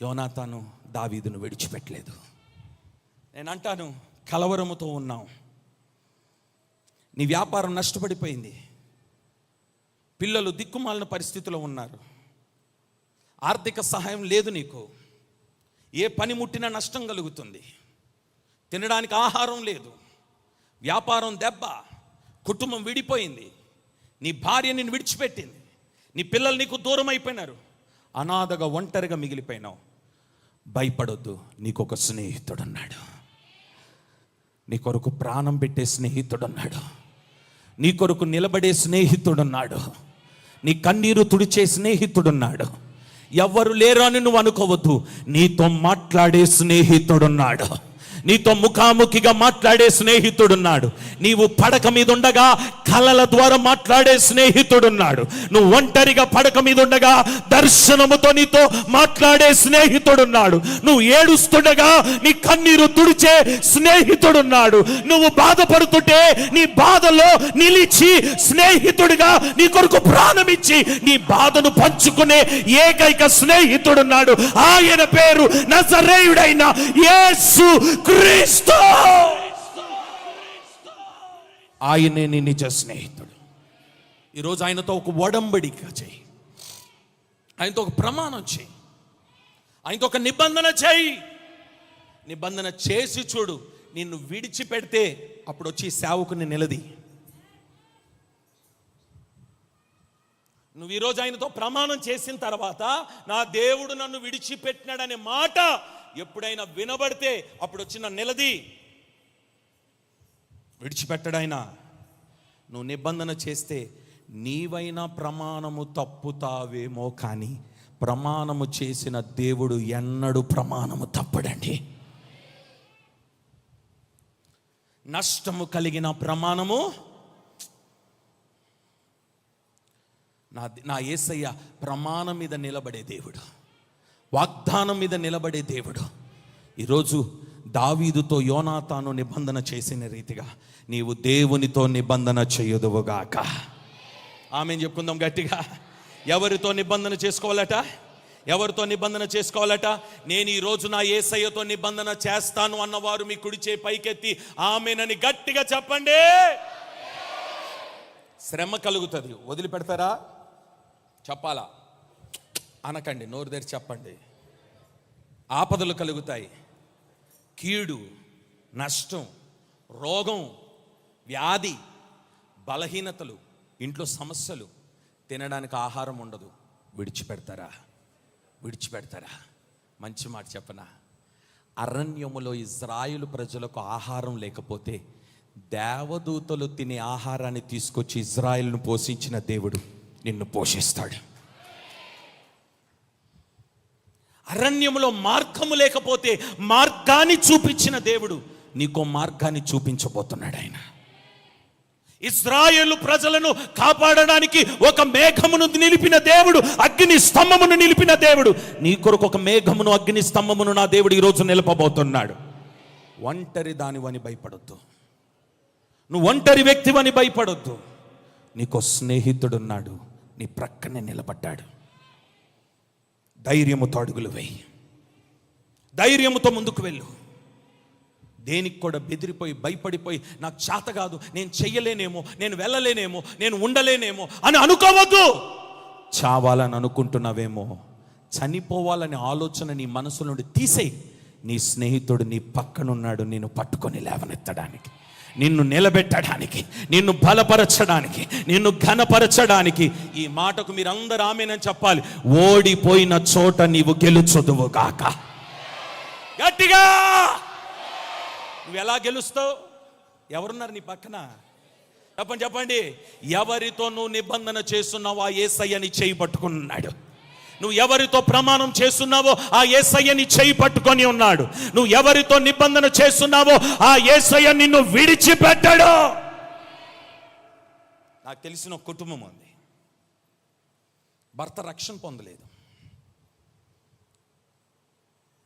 యోనాతాను దావీదును విడిచిపెట్టలేదు. నేను అంటాను, కలవరముతో ఉన్నాం, నీ వ్యాపారం నష్టపడిపోయింది, పిల్లలు దిక్కుమాలిన పరిస్థితిలో ఉన్నారు, ఆర్థిక సహాయం లేదు, నీకు ఏ పని ముట్టినా నష్టం కలుగుతుంది, తినడానికి ఆహారం లేదు, వ్యాపారం దెబ్బ, కుటుంబం విడిపోయింది, నీ భార్య నిన్ను విడిచిపెట్టింది, నీ పిల్లలు నీకు దూరం అయిపోయినారు, అనాథగా ఒంటరిగా మిగిలిపోయినావు. భయపడొద్దు, నీకొక స్నేహితుడున్నాడు. నీ కొరకు ప్రాణం పెట్టే స్నేహితుడున్నాడు. నీ కొరకు నిలబడే స్నేహితుడున్నాడు. నీ కన్నీరు తుడిచే స్నేహితుడున్నాడు. ఎవ్వరు లేరు అని నువ్వు అనుకోవద్దు. నీతో మాట్లాడే స్నేహితుడున్నాడు. నీతో ముఖాముఖిగా మాట్లాడే స్నేహితుడున్నాడు. నీవు పడక మీద ఉండగా కలల ద్వారా మాట్లాడే స్నేహితుడున్నాడు. నువ్వు ఒంటరిగా పడక మీద ఉండగా దర్శనముతో నీతో మాట్లాడే స్నేహితుడున్నాడు. నువ్వు ఏడుస్తుండగా నీ కన్నీరు తుడిచే స్నేహితుడున్నాడు. నువ్వు బాధపడుతుంటే నీ బాధలో నిలిచి స్నేహితుడిగా నీ కొరకు ప్రాణమిచ్చి నీ బాధను పంచుకునే ఏకైక స్నేహితుడున్నాడు. ఆయన పేరు నజరేయుడైన యేసు క్రీస్తు. ఆయనే నీ నిజ స్నేహితుడు. ఈరోజు ఆయనతో ఒక ఒడంబడిక చేయి, ఆయనతో ఒక ప్రమాణం చేయి, ఆయనతో ఒక నిబంధన చేయి. నిబంధన చేసి చూడు, నిన్ను విడిచిపెడితే అప్పుడు వచ్చి సేవకుని నిలది. నువ్వు ఈరోజు ఆయనతో ప్రమాణం చేసిన తర్వాత నా దేవుడు నన్ను విడిచిపెట్టినాడనే మాట ఎప్పుడైనా వినబడితే అప్పుడు వచ్చిన నిలది. విడిచిపెట్టడాయన. నువ్వు నిబంధన చేస్తే నీవైనా ప్రమాణము తప్పుతావేమో, కానీ ప్రమాణము చేసిన దేవుడు ఎన్నడూ ప్రమాణము తప్పడండి. నష్టము కలిగిన ప్రమాణము నా యేసయ్య ప్రమాణం మీద నిలబడే దేవుడు, వాగ్దానం మీద నిలబడే దేవుడు. ఈరోజు దావీదుతో యోనాతాను నిబంధన చేసిన రీతిగా నీవు దేవునితో నిబంధన చేయదువుగాక. ఆమెను చెప్పుకుందాం గట్టిగా. ఎవరితో నిబంధన చేసుకోవాలట? ఎవరితో నిబంధన చేసుకోవాలట? నేను ఈరోజు నా యేసయ్యతో నిబంధన చేస్తాను అన్నవారు మీ కుడి చేయి పైకెత్తి ఆమెనని గట్టిగా చెప్పండి. శ్రమ కలుగుతుంది, వదిలిపెడతారా? చెప్పాలా? అనకండి, నోరు తెరిచి చెప్పండి. ఆపదలు కలుగుతాయి, కీడు, నష్టం, రోగం, వ్యాధి, బలహీనతలు, ఇంట్లో సమస్యలు, తినడానికి ఆహారం ఉండదు. విడిచిపెడతారా? విడిచిపెడతారా? మంచి మాట చెప్పనా? అరణ్యములో ఇజ్రాయేలు ప్రజలకు ఆహారం లేకపోతే దేవదూతలు తినే ఆహారాన్ని తీసుకొచ్చి ఇజ్రాయేలును పోషించిన దేవుడు నిన్ను పోషిస్తాడు. అరణ్యములో మార్గము లేకపోతే మార్గాన్ని చూపించిన దేవుడు నీకో మార్గాన్ని చూపించబోతున్నాడు. ఆయన ఇశ్రాయేలు ప్రజలను కాపాడడానికి ఒక మేఘమును నిలిపిన దేవుడు, అగ్ని స్తంభమును నిలిపిన దేవుడు. నీ కొరకు ఒక మేఘమును, అగ్ని స్తంభమును నా దేవుడు ఈరోజు నిలపబోతున్నాడు. ఒంటరి దానివని భయపడొద్దు, నువ్వు ఒంటరి వ్యక్తివని భయపడొద్దు. నీకో స్నేహితుడున్నాడు, నీ ప్రక్కనే నిలబడ్డాడు. ధైర్యముతో అడుగులు వేయి, ధైర్యముతో ముందుకు వెళ్ళు. దేనికి కూడా బెదిరిపోయి భయపడిపోయి నాకు చేత కాదు, నేను చెయ్యలేనేమో, నేను వెళ్ళలేనేమో, నేను ఉండలేనేమో అని అనుకోవద్దు. చావాలని అనుకుంటున్నావేమో, చనిపోవాలనే ఆలోచన నీ మనసు నుండి తీసేయి. నీ స్నేహితుడు నీ పక్కనున్నాడు, నిన్ను పట్టుకొని లేవనెత్తడానికి, నిన్ను నిలబెట్టడానికి, నిన్ను బలపరచడానికి, నిన్ను ఘనపరచడానికి. ఈ మాటకు మీరందరూ ఆమేనని చెప్పాలి. ఓడిపోయిన చోట నీవు గెలుచుదువుగాక. గట్టిగా. నువ్వు ఎలా గెలుస్తావు? ఎవరున్నారు నీ పక్కన? చెప్పండి చెప్పండి. ఎవరితో నువ్వు నిబంధన చేస్తున్నావో ఆ యేసయ్యని చేయి పట్టుకున్నాడు. నువ్వు ఎవరితో ప్రమాణం చేస్తున్నావో ఆ యేసయ్యని చేయి పట్టుకొని ఉన్నాడు. నువ్వు ఎవరితో నిబంధన చేస్తున్నావో ఆ యేసయ్య నిన్ను విడిచిపెట్టాడు. నాకు తెలిసిన ఒక కుటుంబం ఉంది, భర్త రక్షణ పొందలేదు,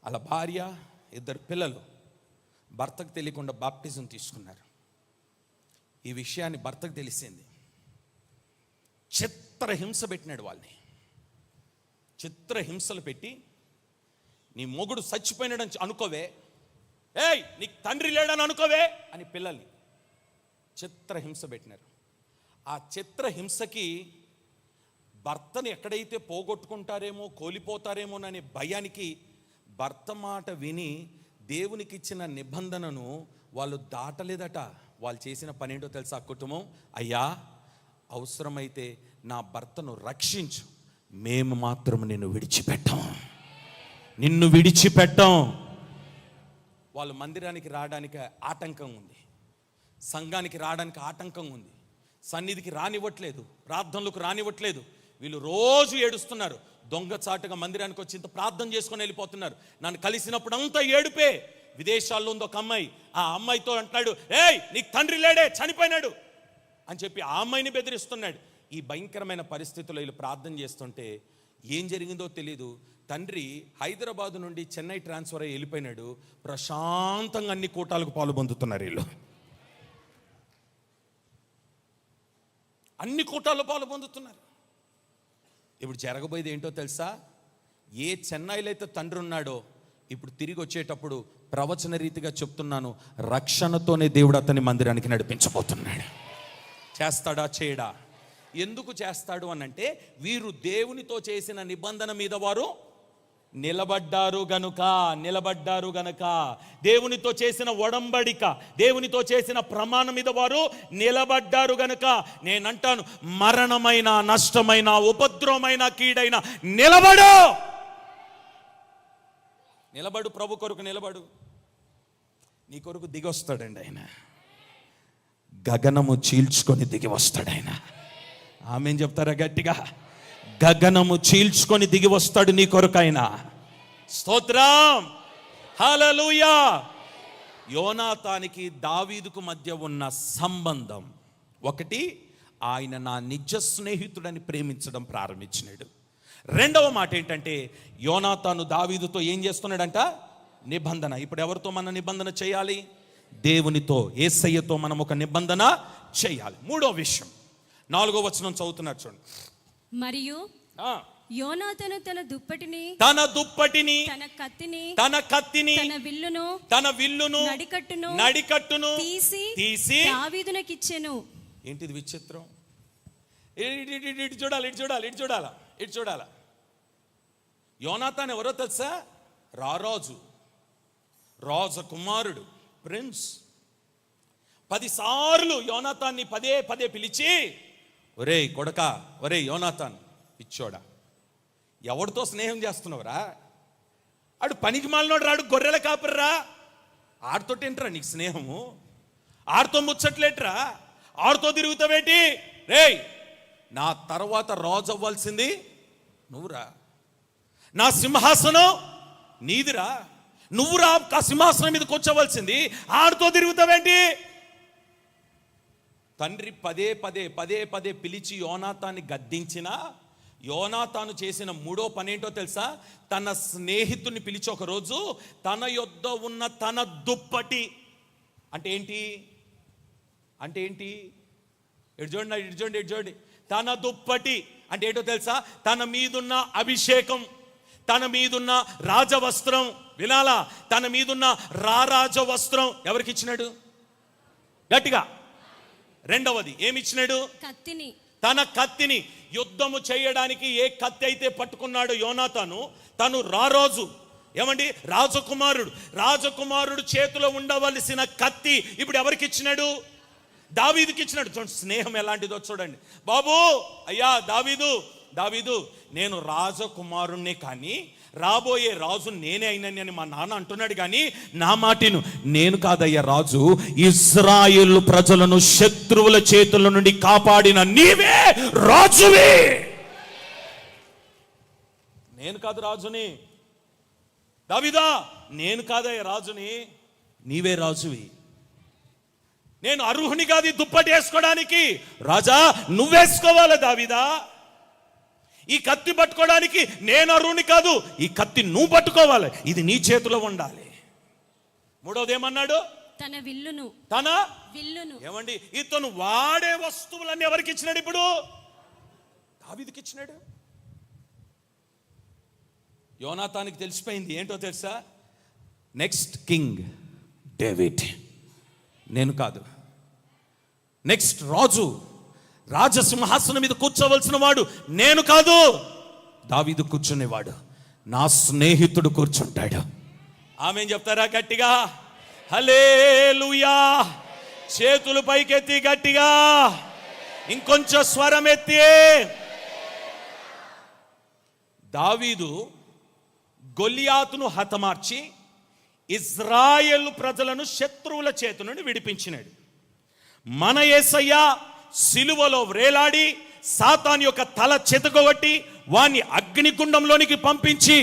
అలా భార్య, 2 పిల్లలు భర్తకు తెలియకుండా బాప్టిజం తీసుకున్నారు. ఈ విషయాన్ని భర్తకు తెలిసింది. చిత్రహింస పెట్టినాడు వాళ్ళని. చిత్రహింసలు పెట్టి, నీ మొగుడు చచ్చిపోయినాడని అనుకోవే, ఏయ్ నీకు తండ్రి లేడని అనుకోవే అని పిల్లల్ని చిత్రహింస పెట్టినారు. ఆ చిత్రహింసకి భర్తను ఎక్కడైతే పోగొట్టుకుంటారేమో, కోల్పోతారేమోననే భయానికి భర్త మాట విని దేవునికి ఇచ్చిన నిబంధనను వాళ్ళు దాటలేదట. వాళ్ళు చేసిన పని ఏంటో తెలుసా? ఆ కుటుంబం, అయ్యా అవసరమైతే నా భర్తను రక్షించు, మేము మాత్రం నిన్ను విడిచిపెట్టాం, నిన్ను విడిచిపెట్టాం. వాళ్ళు మందిరానికి రావడానికి ఆటంకం ఉంది, సంఘానికి రావడానికి ఆటంకం ఉంది, సన్నిధికి రానివ్వట్లేదు, ప్రార్థనలకు రానివ్వట్లేదు. వీళ్ళు రోజు ఏడుస్తున్నారు. దొంగచాటుగా మందిరానికి వచ్చి ఇంత ప్రార్థన చేసుకొని వెళ్ళిపోతున్నారు. నన్ను కలిసినప్పుడు అంతా ఏడుపే. విదేశాల్లో ఉంది ఒక అమ్మాయి, ఆ అమ్మాయితో అంటున్నాడు, ఏయ్ నీకు తండ్రి లేడే, చనిపోయినాడు అని చెప్పి ఆ అమ్మాయిని బెదిరిస్తున్నాడు. ఈ భయంకరమైన పరిస్థితుల్లో వీళ్ళు ప్రార్థన చేస్తుంటే ఏం జరిగిందో తెలీదు. తండ్రి హైదరాబాద్ నుండి చెన్నై ట్రాన్స్ఫర్ అయ్యి వెళ్ళిపోయినాడు. ప్రశాంతంగా అన్ని కూటాలకు పాలు పొందుతున్నారు వీళ్ళు. అన్ని కూటాల్లో పాలు పొందుతున్నారు. ఇప్పుడు జరగబోయేది ఏంటో తెలుసా? ఏ చెన్నైలో అయితే తండ్రి ఉన్నాడో ఇప్పుడు తిరిగి వచ్చేటప్పుడు ప్రవచన రీతిగా చెప్తున్నాను, రక్షణతోనే దేవుడు అతని మందిరానికి నడిపించబోతున్నాడు. చేస్తాడా చేయడా? ఎందుకు చేస్తాడు అనంటే వీరు దేవునితో చేసిన నిబంధన మీద వారు నిలబడ్డారు గనుక, దేవునితో చేసిన ఒడంబడిక, దేవునితో చేసిన ప్రమాణం మీద వారు నిలబడ్డారు గనుక. నేనంటాను, మరణమైన, నష్టమైన, ఉపద్రవమైన, కీడైన నిలబడు, ప్రభు కొరకు నిలబడు. నీ కొరకు దిగి వస్తాడండి ఆయన. గగనము చీల్చుకొని దిగి వస్తాడు ఆయన. ఆమేన్ చెప్తారా గట్టిగా? గగనము చీల్చుకొని దిగి వస్తాడు నీ కొరకు ఆయన. స్తోత్రం, హల్లెలూయా. యోనాతానికి దావీదుకు మధ్య ఉన్న సంబంధం ఒకటి, ఆయన నా నిజ స్నేహితుడని ప్రేమించడం ప్రారంభించినాడు. రెండవ మాట ఏంటంటే, యోనాతాను దావీదుతో ఏం చేస్తున్నాడంట? నిబంధన. ఇప్పుడు ఎవరితో మన నిబంధన చేయాలి? దేవునితో, యేసయ్యతో మనం ఒక నిబంధన చేయాలి. మూడో విషయం, 4వ వచనం చదువుతున్నారు చూడండి. మరియు యోనాతాను తన దుప్పటిని, తన కత్తిని, తన విల్లును, నడికట్టును తీసి దావీదునకిచ్చెను. ఏంటిది విచిత్రం? ఇటు చూడాలా. యోనాతాను ఎవరో తెలుసా? రాజకుమారుడు, ప్రిన్స్. 10 సార్లు యోనాతాన్ని పదే పిలిచి, ఒరేయ్ కొడక, ఒరేయ్ యోనాతాన్ పిచ్చోడా, ఎవరితో స్నేహం చేస్తున్నావురా? ఆడు పనికి మాలినోడు రాడు, గొర్రెల కాపర్రా. ఆడితోటేంట్రా నీకు స్నేహము? ఆడితో ముచ్చట్లేట్రా? ఆడితో తిరుగుతావేటి? రేయ్, నా తర్వాత రాజు అవ్వాల్సింది నువ్వురా, నా సింహాసనం నీదిరా, నువ్వురా ఆ సింహాసనం మీద కూర్చోవలసింది, ఆడితో తిరుగుతావేంటి? తండ్రి పదే పిలిచి యోనాతాన్ని గద్దించినా, యోనాతాను చేసిన మూడో పని ఏంటో తెలుసా? తన స్నేహితుడిని పిలిచి ఒకరోజు తన యొద్ద ఉన్న తన దుప్పటి, అంటే ఏంటి? ఇటు చూడండి. తన దుప్పటి అంటే ఏంటో తెలుసా? తన మీదున్న అభిషేకం, తన మీదున్న రాజవస్త్రం, వినాలా, తన మీదున్న రాజవస్త్రం ఎవరికి ఇచ్చినాడు? గట్టిగా. రెండవది ఏమిచ్చినాడు? కత్తిని. తన కత్తిని, యుద్ధము చేయడానికి ఏ కత్తి అయితే పట్టుకున్నాడు యోనాతాను, తను రాజు, ఏమండి, రాజకుమారుడు చేతిలో ఉండవలసిన కత్తి ఇప్పుడు ఎవరికి ఇచ్చినాడు? దావీదుకి ఇచ్చినాడు. చూడండి స్నేహం ఎలాంటిదో చూడండి. బాబు, అయ్యా దావీదు, నేను రాజకుమారుణ్ణి, కానీ రాబోయే రాజు నేనే అయినని మా నాన్న అంటున్నాడు, కానీ నా మాటిను, నేను కాదయ్యా రాజు, ఇశ్రాయేలు ప్రజలను శత్రువుల చేతుల నుండి కాపాడిన నీవే రాజువి. నేను కాదు రాజుని. దావీదా, నేను కాదయ్యా రాజుని, నీవే రాజువి. నేను అర్హుని కాదు దుప్పటి వేసుకోవడానికి, రాజా నువ్వేసుకోవాలి. దావీదా, ఈ కత్తి పట్టుకోవడానికి నేను అర్హుని కాదు, ఈ కత్తి నువ్వు పట్టుకోవాలి, ఇది నీ చేతిలో ఉండాలి. మూడవది ఏమన్నాడు? తన విల్లును. ఏమండి, ఇతను వాడే వస్తువులన్నీ ఎవరికి ఇచ్చినాడు? ఇప్పుడు దావీదుకి ఇచ్చినాడు. యోనాతానికి తెలిసిపోయింది ఏంటో తెలుసా? నెక్స్ట్ కింగ్ డేవిడ్, నేను కాదు. నెక్స్ట్ రాజసింహాసనం మీద కూర్చోవలసిన వాడు నేను కాదు, దావీదు కూర్చునేవాడు, నా స్నేహితుడు కూర్చుంటాడు. ఆమేన్ చెప్తారా గట్టిగా? హల్లెలూయా. చేతులు పైకెత్తి గట్టిగా, ఇంకొంచెం స్వరం ఎత్తి. దావీదు గొలియాతును హతమార్చి ఇజ్రాయేలు ప్రజలను శత్రువుల చేతి నుండి విడిపించినాడు. మన యేసయ్య సిలువలో వ్రేలాడి సాతాను యొక్క తల చెతగొట్టి వాని అగ్నిగుండంలోనికి పంపించి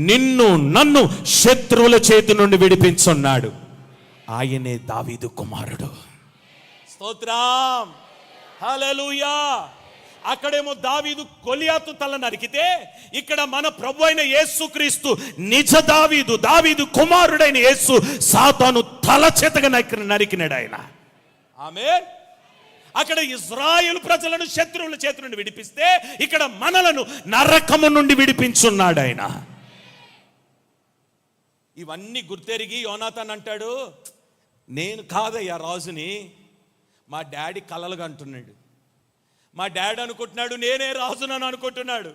నిన్ను నన్ను శత్రువుల చేతి నుండి విడిపించున్నాడు. ఆయనే దావీదు కుమారుడు. స్తోత్రం, హల్లెలూయా. అక్కడేమో దావీదు గొలియాతు తల నరికితే, ఇక్కడ మన ప్రభు అయిన యేసుక్రీస్తు నిజ దావీదు కుమారుడైన యేసు సాతాను తల చేతగా నరికినాడు ఆయన. ఆమేన్. అక్కడ ఇజ్రాయేలు ప్రజలను శత్రువుల చేతి నుండి విడిపిస్తే, ఇక్కడ మనలను నరకము నుండి విడిపించున్నాడు ఆయన. ఇవన్నీ గుర్తెరిగి యోనాతాన్ అంటాడు, నేను కాదయ్యా రాజుని, మా డాడీ కలలుగా అంటున్నాడు. మా డాడ్ అనుకుంటున్నాడు నేనే రాజునని అనుకుంటున్నాడు.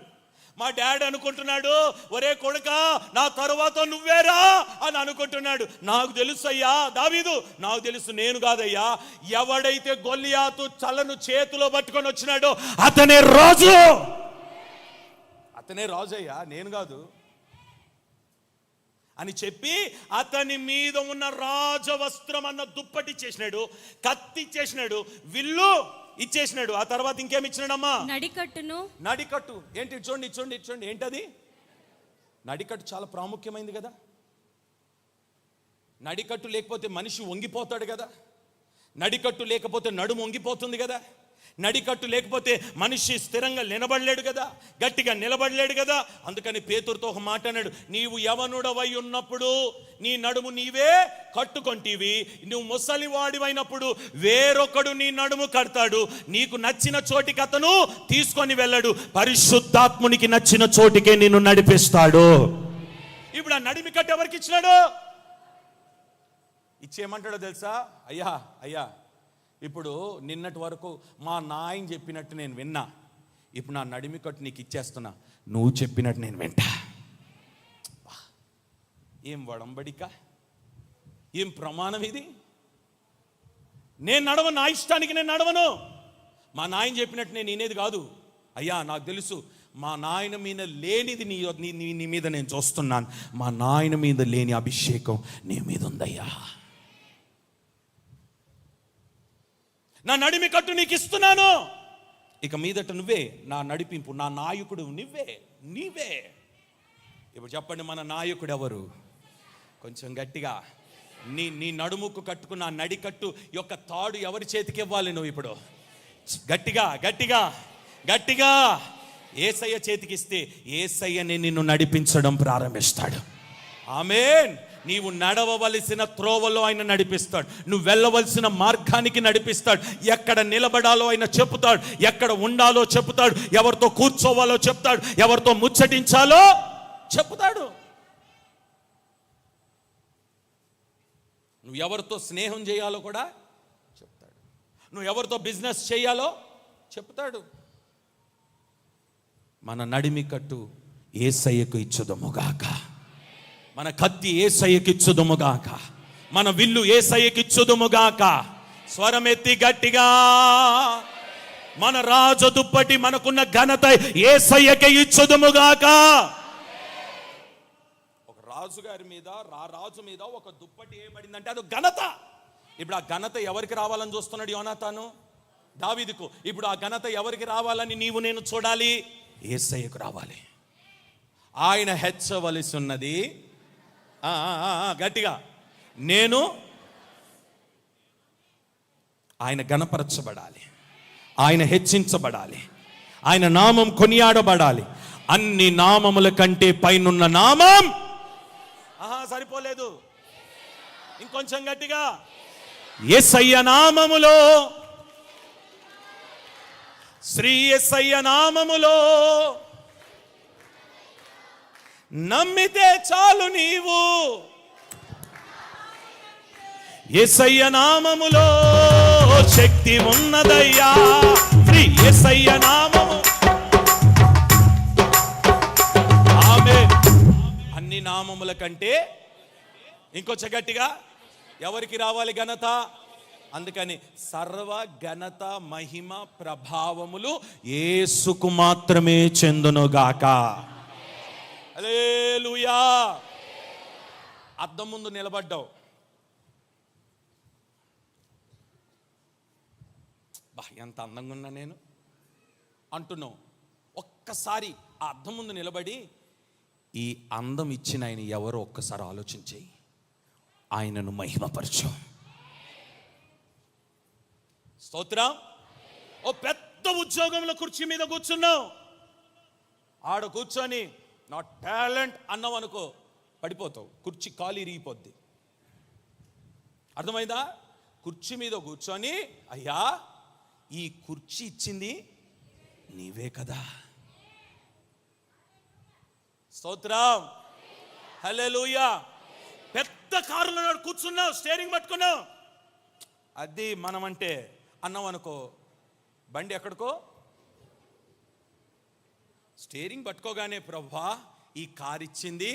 మా డాడ్ అనుకుంటున్నాడు ఒరే కొడుక నా తరువాత నువ్వేరా అని అనుకుంటున్నాడు. నాకు తెలుసు అయ్యా దావీదు, నాకు తెలుసు నేను కాదయ్యా, ఎవడైతే గొల్లియాతు చలను చేతిలో పట్టుకొని వచ్చినాడో అతనే రాజు, అతనే రాజు అయ్యా, నేను కాదు అని చెప్పి అతని మీద ఉన్న రాజవస్త్రం అన్న దుప్పటి ఇచ్చేసినాడు, కత్తి ఇచ్చేసినాడు, విల్లు ఇచ్చేసినాడు. ఆ తర్వాత ఇంకేమి ఇచ్చినాడమ్మా? నడికట్టు. ఏంటి చూడండి ఏంటది? నడికట్టు చాలా ప్రాముఖ్యమైంది కదా. నడికట్టు లేకపోతే మనిషి వంగిపోతాడు కదా, నడికట్టు లేకపోతే నడుము వంగిపోతుంది కదా, నడికట్టు లేకపోతే మనిషి స్థిరంగా నిలబడలేడు కదా, గట్టిగా నిలబడలేడు కదా. అందుకని పేతురుతో ఒక మాట అన్నాడు, నీవు యవనుడవై ఉన్నప్పుడు నీ నడుము నీవే కట్టుకొంటివి, నువ్వు ముసలివాడివైనప్పుడు వేరొకడు నీ నడుము కడతాడు, నీకు నచ్చిన చోటికి అతను తీసుకొని వెళ్ళాడు, పరిశుద్ధాత్మునికి నచ్చిన చోటికే నిన్ను నడిపిస్తాడు. ఇప్పుడు ఆ నడిమి కట్టు ఎవరికి ఇచ్చినాడు? ఇచ్చేయమంటాడో తెలుసా? అయ్యా ఇప్పుడు నిన్నటి వరకు మా నాయన చెప్పినట్టు నేను విన్నా, ఇప్పుడు నా నడిమి కట్టు నీకు ఇచ్చేస్తున్నా, నువ్వు చెప్పినట్టు నేను వింటా. ఏం వడంబడిక, ఏం ప్రమాణం ఇది? నేను నడవను, నా ఇష్టానికి నేను నడవను, మా నాయన చెప్పినట్టు నేను వినేది కాదు. అయ్యా నాకు తెలుసు మా నాయన మీద లేనిది నీ మీద నేను చూస్తున్నాను, మా నాయన మీద లేని అభిషేకం నీ మీద ఉందయ్యా, నా నడిమి కట్టు నీకు ఇస్తున్నాను, ఇక మీదట నువ్వే నా నడిపింపు, నా నాయకుడు నీవే. ఇప్పుడు చెప్పండి, మన నాయకుడు ఎవరు? కొంచెం గట్టిగా. నీ నడుముకు కట్టుకున్న నడికట్టు యొక్క తాడు ఎవరి చేతికి ఇవ్వాలి నువ్వు ఇప్పుడు? గట్టిగా యేసయ్య చేతికి ఇస్తే యేసయ్యని నిన్ను నడిపించడం ప్రారంభిస్తాడు. ఆమేన్. నీవు నడవవలసిన త్రోవలో ఆయన నడిపిస్తాడు, నువ్వు వెళ్ళవలసిన మార్గానికి నడిపిస్తాడు, ఎక్కడ నిలబడాలో ఆయన చెప్తాడు, ఎక్కడ ఉండాలో చెప్తాడు, ఎవరితో కూర్చోవాలో చెప్తాడు, ఎవరితో ముచ్చటించాలో చెప్తాడు, నువ్వు ఎవరితో స్నేహం చేయాలో కూడా చెప్తాడు, నువ్వు ఎవరితో బిజినెస్ చేయాలో చెప్తాడు. మన నడిమి కట్టు యేసయ్యకు ఇచ్చుదముగాక, మన కత్తి యేసయ్యకి ఇచ్చుదుముగాక, మన విల్లు యేసయ్యకి ఇచ్చుదుముగాక. స్వరమెత్తి గట్టిగా. మన రాజు దుప్పటి, మనకున్న ఘనత యేసయ్యకి ఇచ్చుదుముగాక. ఒక రాజు గారి మీద, రాజు మీద ఒక దుప్పటి వేయబడిందంటే అది ఘనత. ఇప్పుడు ఆ ఘనత ఎవరికి రావాలని చూస్తున్నాడు యోనాతాను? దావీదుకు. ఇప్పుడు ఆ ఘనత ఎవరికి రావాలని నీవు నేను చూడాలి? యేసయ్యకు రావాలి. ఆయన హెచ్చవలసి ఉన్నది, గట్టిగా, నేను ఆయన గణపరచబడాలి, ఆయన హెచ్చించబడాలి, ఆయన నామం కొనియాడబడాలి. అన్ని నామముల కంటే పైనున్న నామం సరిపోలేదు, ఇంకొంచెం గట్టిగా, యేసయ్య నామములో, శ్రీ యేసయ్య నామములో నమ్మితే చాలు నీవు, యేసయ్య నామములో శక్తి ఉన్నదయ్యా, శ్రీ యేసయ్య నామము. ఆమేన్. అన్ని నామముల కంటే ఇంకొంచెం గట్టిగా, ఎవరికి రావాలి ఘనత? అందుకని సర్వ ఘనత మహిమ ప్రభావములు యేసుకు మాత్రమే చెందునుగాక. హల్లెలూయా. అద్దం ముందు నిలబడ్డావు, ఎంత అందంగా ఉన్నా నేను అంటున్నావు. ఒక్కసారి ఆ అద్దం ముందు నిలబడి ఈ అందం ఇచ్చిన ఆయన ఎవరో ఒక్కసారి ఆలోచించి ఆయనను మహిమపరచు. స్తోత్రం. ఓ పెద్ద ఉద్యోగంలో కుర్చీ మీద కూర్చున్నావు, ఆడ కూర్చొని నా టాలెంట్ అన్నావు అనుకో, పడిపోతావు, కుర్చీ కాలు ఇరిగిపోద్ది. అర్థమైందా? కుర్చీ మీద కూర్చొని, అయ్యా ఈ కుర్చీ ఇచ్చింది నీవే కదా. స్తోత్రం. హల్లెలూయా. పెద్ద కారులో కూర్చున్నావు, స్టీరింగ్ పట్టుకున్నావు, అది మనం అంటే అన్నావు అనుకో, బండి ఎక్కడికో స్టీరింగ్ పట్టుకోగానే ప్రభువా ఈ కారు ఇచ్చింది.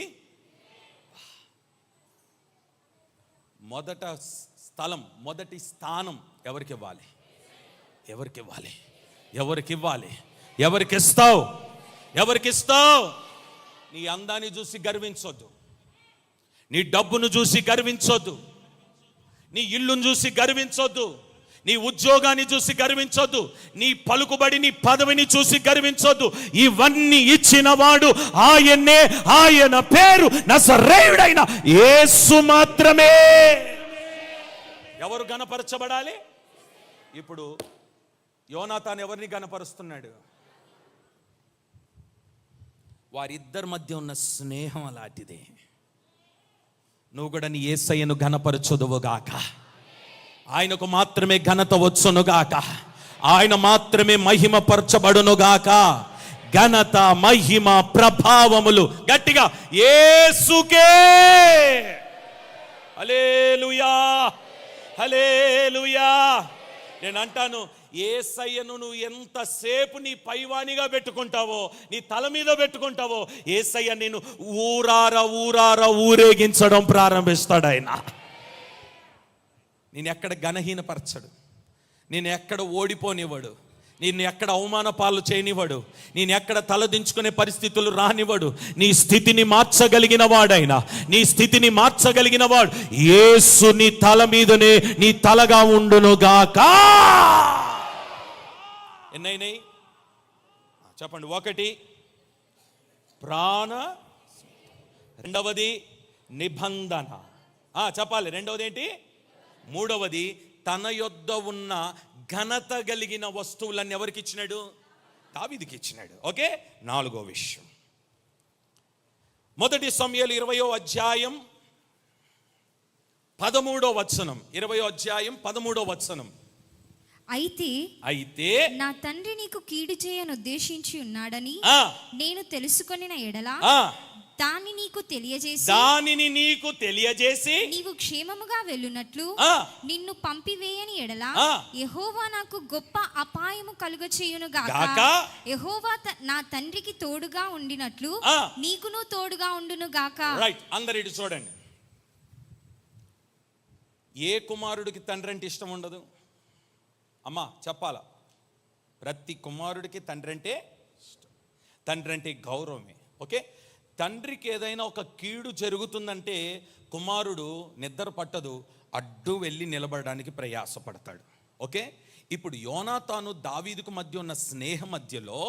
మొదటి స్థానం ఎవరికి ఇవ్వాలి? ఎవరికి ఇవ్వాలి? ఎవరికి ఇవ్వాలి? ఎవరికి ఇస్తావు? ఎవరికి ఇస్తావు? నీ అందాన్ని చూసి గర్వించొద్దు, నీ డబ్బును చూసి గర్వించొద్దు, నీ ఇల్లును చూసి గర్వించొద్దు, నీ ఉద్యోగాన్ని చూసి గర్వించొద్దు, నీ పలుకుబడి నీ పదవిని చూసి గర్వించొద్దు. ఇవన్నీ ఇచ్చిన వాడు ఆయన్నే. ఆయన పేరు నజరేయుడైన యేసు మాత్రమే. ఎవరు గణపరచబడాలి? ఇప్పుడు యోనాతాను ఎవరిని గణపరుస్తున్నాడు? వారిద్దరి మధ్య ఉన్న స్నేహం అలాంటిదే. నువ్వు కూడా నీ యేసయ్యను ఘనపరచుదువుగాక. ఆయనకు మాత్రమే ఘనత వచ్చునుగాక. ఆయన మాత్రమే మహిమ పరచబడునుగాక. ఘనత, మహిమ, ప్రభావములు గట్టిగా యేసుకే. హల్లెలూయా, హల్లెలూయా. నేను అంటాను, యేసయ్యను నువ్వు ఎంతసేపు నీ పైవానిగా పెట్టుకుంటావో, నీ తల మీద పెట్టుకుంటావో, యేసయ్య నేను ఊరారా ఊరేగించడం ప్రారంభిస్తాడు. ఆయన నేను ఎక్కడ ఘనహీనపరచడు, నేను ఎక్కడ ఓడిపోనివ్వడు, నిన్ను ఎక్కడ అవమాన పాలు చేయనివ్వడు, నేను ఎక్కడ తలదించుకునే పరిస్థితులు రానివ్వడు. నీ స్థితిని మార్చగలిగిన వాడైనా, నీ స్థితిని మార్చగలిగిన వాడు యేసు నీ తల మీదనే నీ తలగా ఉండునుగాక. ఎన్నైనాయి చెప్పండి? 1 ప్రాణ, రెండవది నిబంధన. చెప్పాలి. రెండవది ఏంటి? మూడవది తన యొద్ద ఉన్న ఘనత కలిగిన వస్తువులన్నీ ఎవరికి ఇచ్చినాడు? దావీదుకి ఇచ్చినాడు. ఓకే. 4వ విషయం, 1 సమూయేలు 20వ అధ్యాయం 13వ వచనం. 20వ అధ్యాయం 13వ వచనం. అయితే నా తండ్రి నీకు కీడు చేయను ఉద్దేశించి ఉన్నాడని నేను తెలుసుకొనిన ఎడల దానిని నీకు తెలియజేసి నీవు క్షేమముగా వెళ్ళునట్లు నిన్ను పంపివేయని ఎడల యెహోవా నాకు గొప్ప అపాయము కలుగచేయునుగాక. యెహోవా నా తండ్రికి తోడుగా ఉండినట్లు నీకును తోడుగా ఉండునుగాక. రైట్. అందరు ఇటు చూడండి. ఏ కుమారుడికి తండ్రి అంటే ఇష్టం ఉండదు? అమ్మా చెప్పాలా? ప్రతి కుమారుడికి తండ్రి అంటే ఇష్టం. తండ్రి అంటే గౌరవమే. ఓకే. తండ్రికి ఏదైనా ఒక కీడు జరుగుతుందంటే కుమారుడు నిద్ర పట్టదు, అడ్డు వెళ్ళి నిలబడడానికి ప్రయాసపడతాడు. ఓకే. ఇప్పుడు యోనాతాను దావీదుకు మధ్య ఉన్న స్నేహం మధ్యలో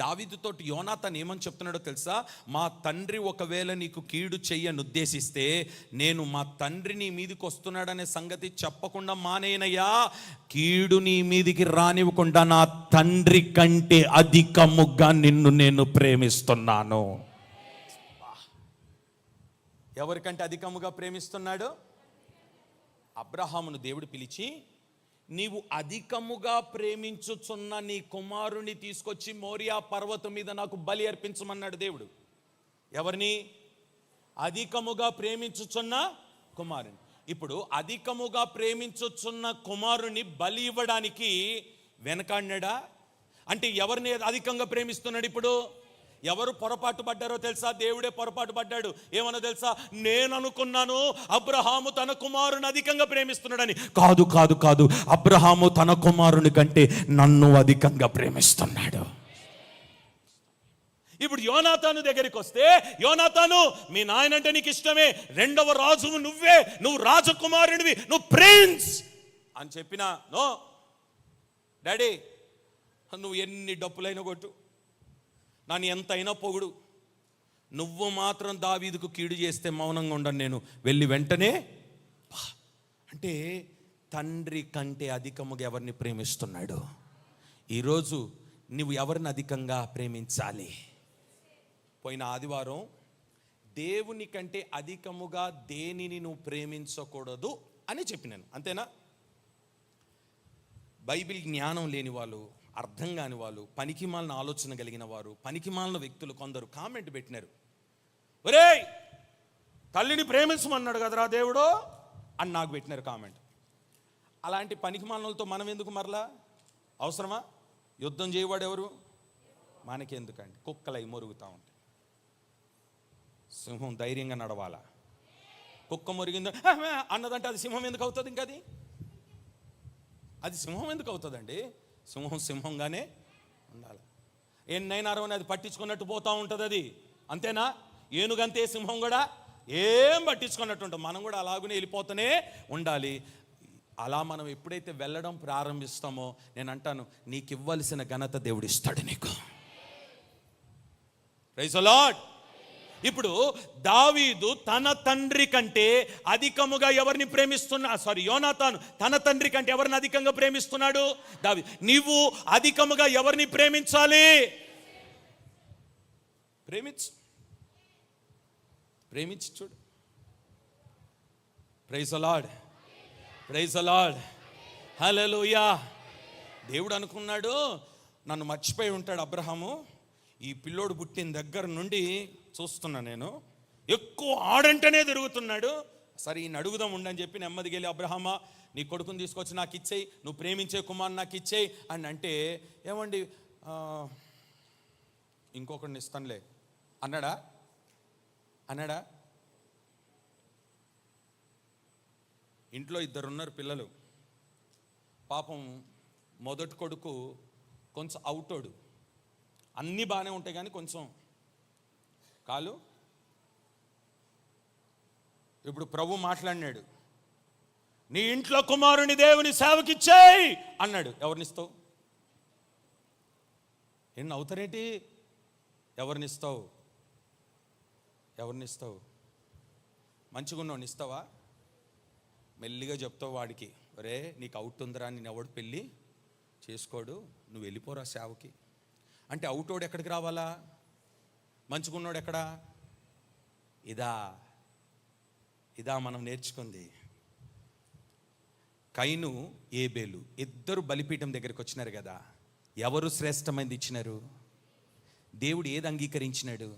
దావీదుతోటి యోనాతాను ఏమని చెప్తున్నాడో తెలుసా? మా తండ్రి ఒకవేళ నీకు కీడు చెయ్యను ఉద్దేశిస్తే నేను మా తండ్రి నీ మీదికి వస్తున్నాడనే సంగతి చెప్పకుండా మానేనయ్యా. కీడు నీ మీదికి రానివ్వకుండా నా తండ్రి కంటే అధికముగా నిన్ను నేను ప్రేమిస్తున్నాను. ఎవరికంటే అధికముగా ప్రేమిస్తున్నాడు? అబ్రహామును దేవుడు పిలిచి, నీవు అధికముగా ప్రేమించుచున్న నీ కుమారుని తీసుకొచ్చి మోరియా పర్వతం మీద నాకు బలి అర్పించమన్నాడు దేవుడు. ఎవరిని? అధికముగా ప్రేమించుచున్న కుమారుని. ఇప్పుడు అధికముగా ప్రేమించుచున్న కుమారుని బలి ఇవ్వడానికి వెనకాడినాడా? అంటే ఎవరిని అధికంగా ప్రేమిస్తున్నాడు? ఇప్పుడు ఎవరు పొరపాటు పడ్డారో తెలుసా? దేవుడే పొరపాటు పడ్డాడు. ఏమన్నా తెలుసా? నేను అనుకున్నాను అబ్రహాము తన కుమారుని అధికంగా ప్రేమిస్తున్నాడని. కాదు కాదు కాదు, అబ్రహాము తన కుమారుని కంటే నన్ను అధికంగా ప్రేమిస్తున్నాడు. ఇప్పుడు యోనాతాను దగ్గరికి వస్తే, యోనాతాను మీ నాయనంటే నీకు ఇష్టమే, 2వ రాజువు నువ్వే, నువ్వు రాజకుమారుడివి, నువ్వు ప్రిన్స్ అని చెప్పినా, నో డాడీ నువ్వు ఎన్ని డప్పులైనా కొట్టు, నన్ను ఎంతైనా పొగుడు, నువ్వు మాత్రం దావీదుకు కీడు చేస్తే మౌనంగా ఉండను నేను, వెళ్ళి వెంటనే. అంటే తండ్రి కంటే అధికముగా ఎవరిని ప్రేమిస్తున్నాడు? ఈరోజు నువ్వు ఎవరిని అధికంగా ప్రేమించాలి? పోయిన ఆదివారం దేవుని కంటే అధికముగా దేనిని నువ్వు ప్రేమించకూడదు అని చెప్పినాను, అంతేనా? బైబిల్ జ్ఞానం లేని వాళ్ళు, అర్థం కాని వాళ్ళు, పనికిమాలిన ఆలోచన కలిగిన వారు, పనికిమాలిన వ్యక్తులు కొందరు కామెంట్ పెట్టినారు, ఒరేయ్ తల్లిని ప్రేమించమన్నాడు కదరా దేవుడు అని నాకు పెట్టినారు కామెంట్. అలాంటి పనికిమాలినలతో మనం ఎందుకు మరలా? అవసరమా? యుద్ధం చేయవాడు ఎవరు? మనకెందుకండి, కుక్కలై మొరుగుతూ ఉంటాయి. సింహం ధైర్యంగా నడవాలా. కుక్క మొరిగిందో అన్నదంటే అది సింహం ఎందుకు అవుతుంది? ఇంకా అది సింహం ఎందుకు అవుతుందండి? సింహంగానే ఉండాలి. ఎన్నైనా అరవని అది పట్టించుకున్నట్టు పోతూ ఉంటుంది. అది అంతేనా? ఏనుగంతే, సింహం కూడా ఏం పట్టించుకున్నట్టు ఉంటుంది. మనం కూడా అలాగనే వెళ్ళిపోతూనే ఉండాలి. అలా మనం ఎప్పుడైతే వెళ్ళడం ప్రారంభిస్తామో, నేను అంటాను, నీకు ఇవ్వాల్సిన ఘనత దేవుడు ఇస్తాడు నీకు. Praise the lord. ఇప్పుడు దావీదు తన తండ్రి కంటే అధికముగా ఎవరిని యోనాతాను తన తండ్రి కంటే ఎవరిని అధికంగా ప్రేమిస్తున్నాడు? దావీదు. నీవు అధికముగా ఎవరిని ప్రేమించాలి? ప్రేమించి చూడు. Praise the Lord, praise the Lord, hallelujah. దేవుడు అనుకున్నాడు, నన్ను మర్చిపోయి ఉంటాడు అబ్రహాము. ఈ పిల్లోడు పుట్టిన దగ్గర నుండి చూస్తున్నా, నేను ఎక్కువ ఆడంటేనే తిరుగుతున్నాడు. సరే ఈయన అడుగుదాం ఉండని చెప్పి నెమ్మదికి వెళ్ళి, అబ్రహామా నీ కొడుకుని తీసుకొచ్చి నాకు ఇచ్చేయి, నువ్వు ప్రేమించే కుమారుని నాకు ఇచ్చేయి అని అంటే, ఏమండి ఇంకొకరిని ఇస్తానులే అన్నాడా? ఇంట్లో 2 ఉన్నారు పిల్లలు. పాపం మొదటి కొడుకు కొంచెం అవుటోడు, అన్నీ బాగానే ఉంటాయి కానీ కొంచెం కాలు. ఇప్పుడు ప్రభు మాట్లాడినాడు, నీ ఇంట్లో కుమారుని దేవుని సేవకిచ్చేయి అన్నాడు. ఎవరినిస్తావు? ఎన్ని అవుతారేంటి? ఎవరినిస్తావు? మంచిగా ఉన్నవాడిని ఇస్తావా? మెల్లిగా చెప్తావు వాడికి, ఒరే నీకు అవుట్ ఉందిరా, నేను ఎవడు పెళ్ళి చేసుకోడు, నువ్వు వెళ్ళిపోరా సేవకి అంటే, అవుటోడు ఎక్కడికి రావాలా? మంచుకున్నోడు ఎక్కడా? ఇదా మనం నేర్చుకుంది. కయీను ఏబేలు ఇద్దరు బలిపీఠం దగ్గరికి వచ్చినారు కదా. ఎవరు శ్రేష్టమైనది ఇచ్చినారు? దేవుడు ఏది అంగీకరించినాడు?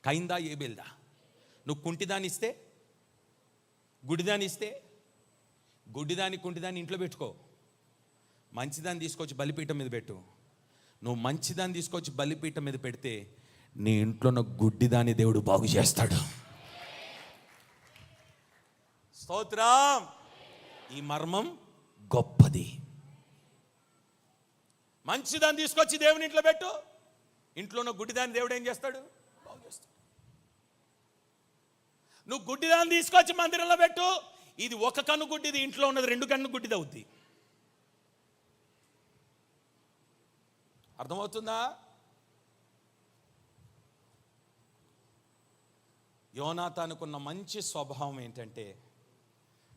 కయీందా ఏబేల్దా? నువ్వు కుంటిదాన్ని ఇస్తే, గుడిదాన్ని ఇస్తే, గుడ్డిదాన్ని కుంటిదాన్ని ఇంట్లో పెట్టుకో, మంచిదాన్ని తీసుకొచ్చి బలిపీఠం మీద పెట్టు. నువ్వు మంచిదాన్ని తీసుకొచ్చి బలిపీఠం మీద పెడితే నీ ఇంట్లో ఉన్న గుడ్డిదాన్ని దేవుడు బాగు చేస్తాడు. స్తోత్రం. ఈ మర్మం గొప్పది. మంచిదాన్ని తీసుకొచ్చి దేవుని ఇంట్లో పెట్టు, ఇంట్లో ఉన్న గుడ్డిదాన్ని దేవుడు ఏం చేస్తాడు? బాగు చేస్తాడు. నువ్వు గుడ్డిదాన్ని తీసుకొచ్చి మందిరంలో పెట్టు, ఇది ఒక కన్ను గుడ్డిది, ఇంట్లో ఉన్నది 2 కన్ను గుడ్డిది అవుద్ది. అర్థమవుతుందా? యోనాతానుకున్న మంచి స్వభావం ఏంటంటే,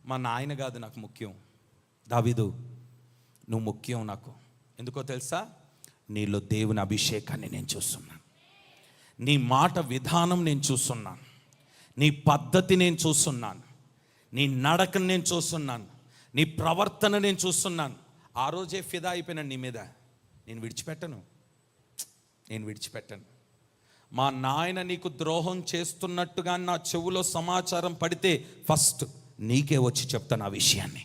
మా నాయన కాదు నాకు ముఖ్యం, దావీదు నువ్వు ముఖ్యం నాకు. ఎందుకో తెలుసా? నీలో దేవుని అభిషేకాన్ని నేను చూస్తున్నాను, నీ మాట విధానం నేను చూస్తున్నాను, నీ పద్ధతి నేను చూస్తున్నాను, నీ నడకను నేను చూస్తున్నాను, నీ ప్రవర్తన నేను చూస్తున్నాను. ఆ రోజే ఫిదా అయిపోయినాను నీ మీద. నేను విడిచిపెట్టను. మా నాయన నీకు ద్రోహం చేస్తున్నట్టుగా నా చెవులో సమాచారం పడితే ఫస్ట్ నీకే వచ్చి చెప్తాను ఆ విషయాన్ని.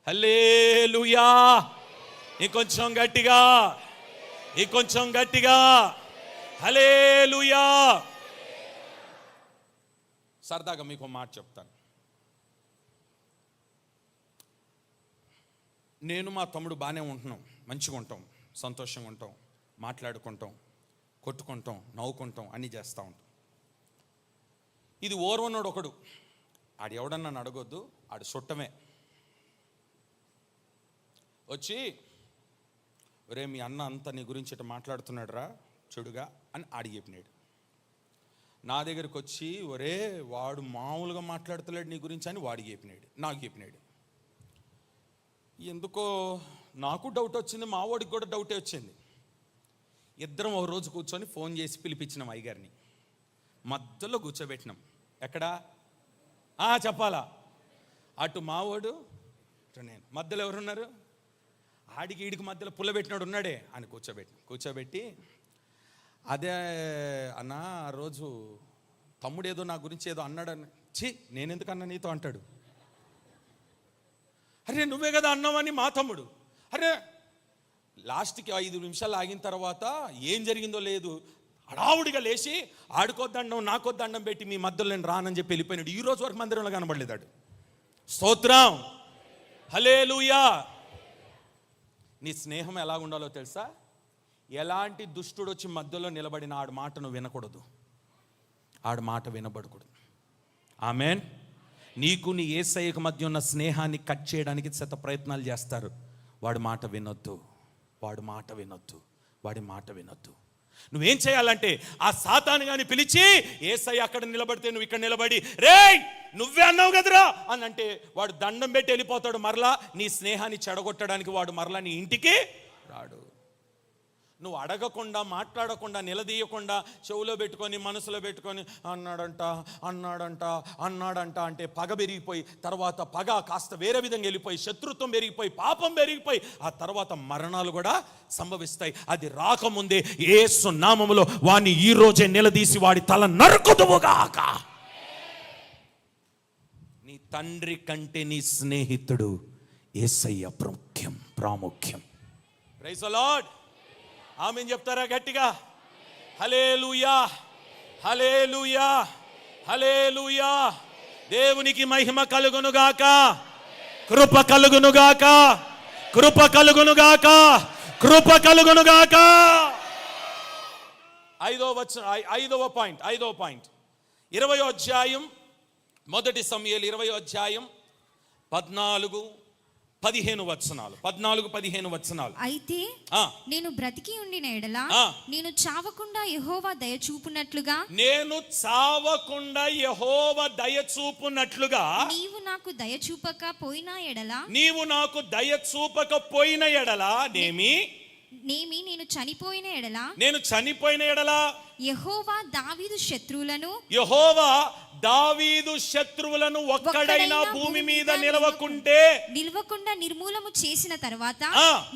హల్లెలూయా. ఇంకొంచెం గట్టిగా హల్లెలూయా. సరదాగా మీకు మాట చెప్తాను. నేను మా తమ్ముడు బాగానే ఉంటున్నాం, మంచిగా ఉంటాం, సంతోషంగా ఉంటాం, మాట్లాడుకుంటాం, కొట్టుకుంటాం, నవ్వుకుంటాం, అన్నీ చేస్తూ ఉంటాం. ఇది ఓర్వనోడు ఒకడు, ఆడు ఎవడన్నా నన్ను అడగొద్దు, ఆడు చుట్టమే వచ్చి, ఒరే మీ అన్న అంతా నీ గురించి ఇట్లా మాట్లాడుతున్నాడు రా చెడుగా అని ఆడి చెప్పినాడు. నా దగ్గరికి వచ్చి, ఒరే వాడు మామూలుగా మాట్లాడుతున్నాడు నీ గురించి అని వాడికి చెప్పినాడు, నాకు చెప్పినాడు. ఎందుకో నాకు డౌట్ వచ్చింది, మా వాడికి కూడా డౌటే వచ్చింది. ఇద్దరం ఒక రోజు కూర్చొని ఫోన్ చేసి పిలిపించినాం అయ్యగారిని, మధ్యలో కూర్చోబెట్టినాం. ఎక్కడా చెప్పాలా? అటు మావాడు, నేను, మధ్యలో ఎవరున్నారు? ఆడికి ఈడికి మధ్యలో పుల్లబెట్టినాడు ఉన్నాడే అని కూర్చోబెట్టి అదే అన్న ఆ రోజు తమ్ముడు ఏదో నా గురించి ఏదో అన్నాడని. నేనెందుకన్నా నీతో అంటాడు. అరే నువ్వే కదా అన్నావని మా తమ్ముడు. అరే లాస్ట్కి 5 నిమిషాలు ఆగిన తర్వాత ఏం జరిగిందో లేదు, హడావుడిగా లేచి ఆడుకోద్దండం నాకొద్దండం పెట్టి మీ మధ్యలో నేను రానని చెప్పి వెళ్ళిపోయినాడు. ఈ రోజు వరకు మందిరంలో కనబడలేదాడు. స్తోత్రం, హల్లెలూయా. నీ స్నేహం ఎలా ఉండాలో తెలుసా? ఎలాంటి దుష్టుడు వచ్చి మధ్యలో నిలబడిన ఆడి మాట నువ్వు వినకూడదు, ఆడి మాట వినబడకూడదు. ఆమెన్. నీకు నీ యేసయ్యకు మధ్య ఉన్న స్నేహాన్ని కట్ చేయడానికి శత ప్రయత్నాలు చేస్తారు. వాడి మాట వినొద్దు, వాడి మాట వినొద్దు, వాడి మాట వినొద్దు. నువ్వేం చేయాలంటే ఆ సాతాను గాని పిలిచి, యేసయ్య అక్కడ నిలబడితే నువ్వు ఇక్కడ నిలబడి, రేయ్ నువ్వే అన్నావు కదరా అని అంటే వాడు దండం పెట్టి వెళ్ళిపోతాడు. మరలా నీ స్నేహాన్ని చెడగొట్టడానికి వాడు మరలా నీ ఇంటికి రాడు. నువ్వు అడగకుండా, మాట్లాడకుండా, నిలదీయకుండా చెవులో పెట్టుకొని మనసులో పెట్టుకొని అన్నాడంట అన్నాడంట అన్నాడంట అంటే పగ పెరిగిపోయి, తర్వాత పగ కాస్త వేరే విధంగా వెళ్ళిపోయి, శత్రుత్వం పెరిగిపోయి, పాపం పెరిగిపోయి, ఆ తర్వాత మరణాలు కూడా సంభవిస్తాయి. అది రాకముందే యేసు నామములో వాణ్ణి ఈ రోజే నిలదీసి వాడి తల నరుకుదువుగాక. నీ తండ్రి కంటే నీ స్నేహితుడు యేసయ్య ప్రాముఖ్యం. Praise the lord. ఆమేన్ చెప్తారా గట్టిగా? హల్లెలూయా, హల్లెలూయా, హల్లెలూయా. దేవునికి మహిమ కలుగునుగాక, కృప కలుగునుగాక, కృప కలుగునుగాక, కృప కలుగునుగాక. ఐదవ పాయింట్ 20వ అధ్యాయం, మొదటి సమూయేలు 20వ అధ్యాయం 14-15 వచనాలు. అయితే నేను బ్రతికి ఉండిన ఎడల నేను చావకుండా యెహోవా దయ చూపునట్లుగా నీవు నాకు దయ చూపకపోయిన ఎడల నేను చనిపోయిన ఎడల యెహోవా దావీదు శత్రువులను ఒక్కడైనా భూమి మీద నిలవకుండా నిర్మూలము చేసిన తర్వాత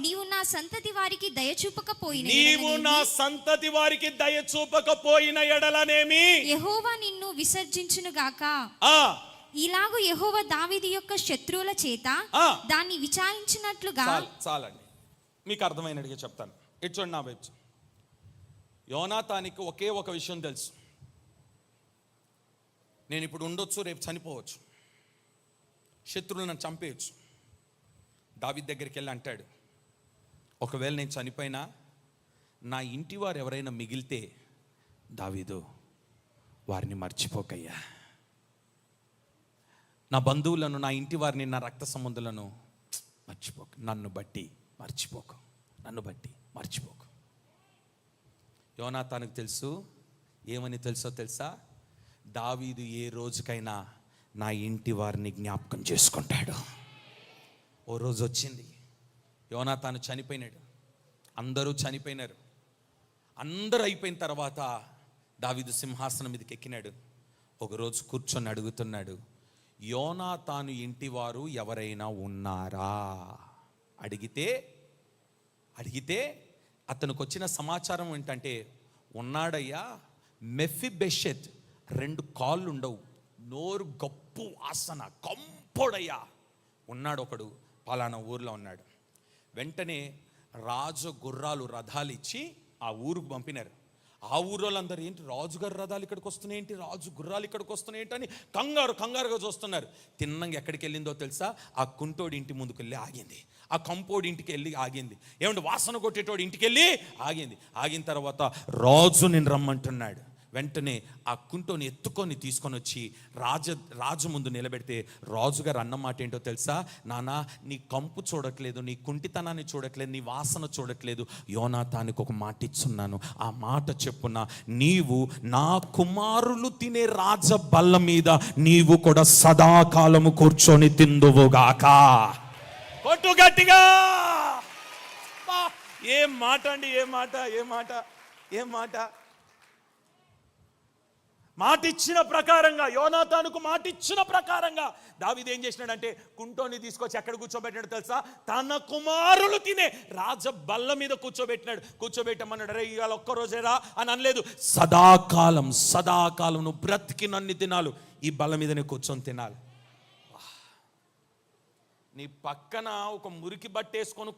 నీవు నా సంతతి వారికి దయ చూపకపోయిన ఎడలనేమి యెహోవా నిన్ను విసర్జించును గాక. ఇలాగూ యెహోవా దావీదు యొక్క శత్రువుల చేత దాన్ని విచారించినట్లుగా. చాలండి, మీకు అర్థమైనట్టుగా చెప్తాను. ఇటు చూడండి నా వైపు. యోనాతానికి ఒకే ఒక విషయం తెలుసు, నేను ఇప్పుడు ఉండొచ్చు, రేపు చనిపోవచ్చు, శత్రువులను చంపేయచ్చు. దావీదు దగ్గరికి వెళ్ళి అంటాడు, ఒకవేళ నేను చనిపోయినా నా ఇంటి వారు ఎవరైనా మిగిలితే దావీదు వారిని మర్చిపోకయ్యా. నా బంధువులను, నా ఇంటి వారిని, నా రక్త సంబంధులను మర్చిపోక, నన్ను బట్టి మర్చిపోకు. యోనాతానుకు తెలుసు, ఏమని తెలుసా? దావీదు ఏ రోజుకైనా నా ఇంటి వారిని జ్ఞాపకం చేసుకుంటాడు. ఓ రోజు వచ్చింది, యోనాతాను చనిపోయినాడు, అందరూ చనిపోయినారు. అందరూ అయిపోయిన తర్వాత దావీదు సింహాసనం మీదకి ఎక్కినాడు. ఒకరోజు కూర్చొని అడుగుతున్నాడు, యోనాతాను ఇంటి వారు ఎవరైనా ఉన్నారా? అడిగితే అతనికి వచ్చిన సమాచారం ఏంటంటే, ఉన్నాడయ్యా, మెఫీబెషెత్ 2 కాళ్ళు ఉండవు, నోరు గప్పు వాసన, కంపోడయ్యా ఉన్నాడు, ఒకడు పలానా ఊర్లో ఉన్నాడు. వెంటనే రాజు గుర్రాలు రథాలు ఇచ్చి ఆ ఊరుకు పంపినారు. ఆ ఊరోళ్ళందరూ ఏంటి, రాజుగారి రథాలు ఇక్కడికి వస్తున్నాయి ఏంటి, రాజు గుర్రాలు ఇక్కడికి వస్తున్నాయి ఏంటి అని కంగారుగా చూస్తున్నారు. తిన్నంగా ఎక్కడికి వెళ్ళిందో తెలుసా? ఆ కుంటోడి ఇంటి ముందుకు వెళ్ళి ఆగింది, ఆ కంపోడి ఇంటికి వెళ్ళి ఆగింది, ఏమంటే వాసన కొట్టేటోడి ఇంటికి వెళ్ళి ఆగింది. ఆగిన తర్వాత రాజు నేను రమ్మంటున్నాడు. వెంటనే ఆ కుంటోని ఎత్తుకొని తీసుకొని వచ్చి రాజు ముందు నిలబెడితే రాజుగారు అన్నమాట ఏంటో తెలుసా? నానా, నీ కంపు చూడట్లేదు, నీ కుంటితనాన్ని చూడట్లేదు, నీ వాసన చూడట్లేదు, యోనాతానికి ఒక మాట ఇచ్చున్నాను, ఆ మాట చెప్పున నీవు నా కుమారులు తినే రాజ బల్ల మీద నీవు కూడా సదాకాలము కూర్చొని తిందువుగాక. కొట్టు గట్టిగా. ఏం మాట అండి, ఏం మాట. మాటిచ్చిన ప్రకారంగా, యోనాతానుకు మాటిచ్చిన ప్రకారంగా దావీదు ఏం చేసినాడంటే, కుంటోని తీసుకొచ్చి ఎక్కడ కూర్చోబెట్టినాడు తెలుసా? తన కుమారులు తినే రాజ బల్ల మీద కూర్చోబెట్టమన్నాడు. రే ఇవాళ ఒక్కరోజేరా అని అనలేదు, సదాకాలం నువ్వు బ్రతికినన్ని దినాలు ఈ బల్ల మీదనే కూర్చొని తినాలి. నీ పక్కన ఒక మురికి బట్టేసుకొని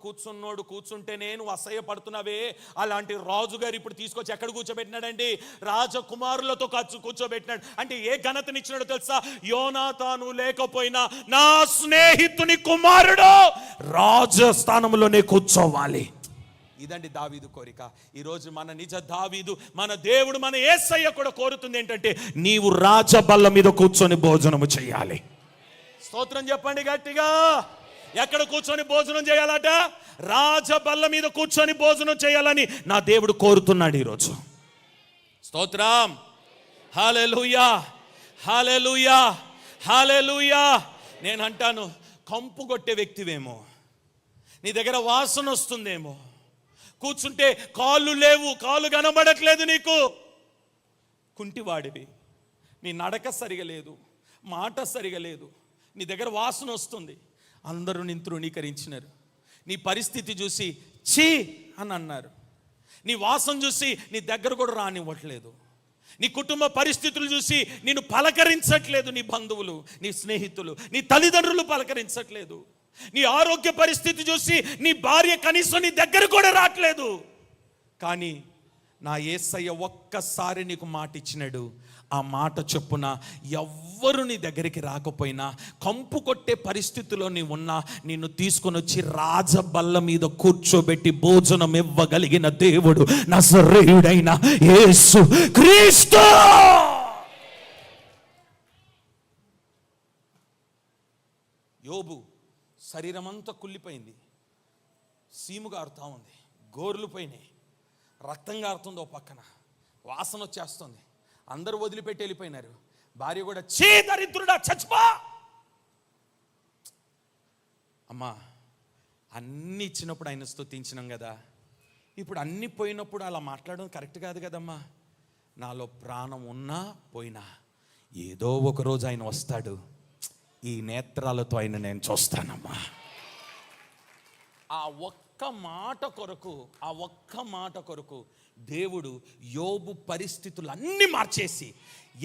కూర్చుంటేనే నువ్వు అసహ్యపడుతున్నావే, అలాంటి రాజుగారు ఇప్పుడు తీసుకొచ్చి ఎక్కడ కూర్చోబెట్టినాడండి? రాజకుమారులతో కూర్చోబెట్టినాడు. అంటే ఏ ఘనతనిచ్చినాడో తెలుసా? యోనాతాను లేకపోయినా నా స్నేహితుని కుమారుడు రాజస్థానంలోనే కూర్చోవాలి. ఇదండి దావీదు కోరిక. ఈరోజు మన నిజ దావీదు, మన దేవుడు, మన యేసయ్య కూడా కోరుతుంది ఏంటంటే, నీవు రాజబల్ల మీద కూర్చొని భోజనము చేయాలి. స్తోత్రం చెప్పండి గట్టిగా. ఎక్కడ కూర్చొని భోజనం చేయాలట? రాజబల్ల మీద కూర్చొని భోజనం చేయాలని నా దేవుడు కోరుతున్నాడు ఈరోజు. స్తోత్రం. హల్లెలూయా, హల్లెలూయా, హల్లెలూయా. నేను అంటాను, కంపు కొట్టే వ్యక్తివేమో, నీ దగ్గర వాసన వస్తుందేమో, కూర్చుంటే కాళ్ళు లేవు, కాళ్ళు కనబడట్లేదు, నీకు కుంటివాడివి, నీ నడక సరిగా లేదు, మాట సరిగా లేదు, నీ దగ్గర వాసన వస్తుంది, అందరూ నిన్ను తృణీకరించినారు, నీ పరిస్థితి చూసి ఛీ అని అన్నారు, నీ వాసన చూసి నీ దగ్గర కూడా రానివ్వట్లేదు, నీ కుటుంబ పరిస్థితులు చూసి నిన్ను పలకరించట్లేదు, నీ బంధువులు, నీ స్నేహితులు, నీ తల్లిదండ్రులు పలకరించట్లేదు, నీ ఆరోగ్య పరిస్థితి చూసి నీ భార్య కనీసం నీ దగ్గర కూడా రావట్లేదు. కానీ నా యేసయ్య ఒక్కసారి నీకు మాట ఇచ్చినాడు. ఆ మాట చొప్పున ఎవ్వరు నీ దగ్గరికి రాకపోయినా, కంపు కొట్టే పరిస్థితిలో నీవు ఉన్నా, నిన్ను తీసుకొని వచ్చి రాజబల్ల మీద కూర్చోబెట్టి భోజనం ఇవ్వగలిగిన దేవుడు నజరేయుడైన యేసు క్రీస్తు. యోబు శరీరం అంతా కుళ్ళిపోయింది, సీము గారుతా ఉంది, గోర్లు పోయినాయి, రక్తం గారుతుంది, ఓ పక్కన వాసన వచ్చేస్తుంది, అందరూ వదిలిపెట్టి వెళ్ళిపోయినారు, భార్య కూడా చీ దరిద్రుడా చచ్చిపో. అమ్మా, అన్నీ ఇచ్చినప్పుడు ఆయన స్తుతించినాం కదా, ఇప్పుడు అన్నీ పోయినప్పుడు అలా మాట్లాడడం కరెక్ట్ కాదు కదమ్మా. నాలో ప్రాణం ఉన్నా పోయినా ఏదో ఒక రోజు ఆయన వస్తాడు, ఈ నేత్రాలతో ఆయన నేను చూస్తానమ్మా. ఆ ఒక్క మాట కొరకు దేవుడు యోబు పరిస్థితులు అన్నీ మార్చేసి,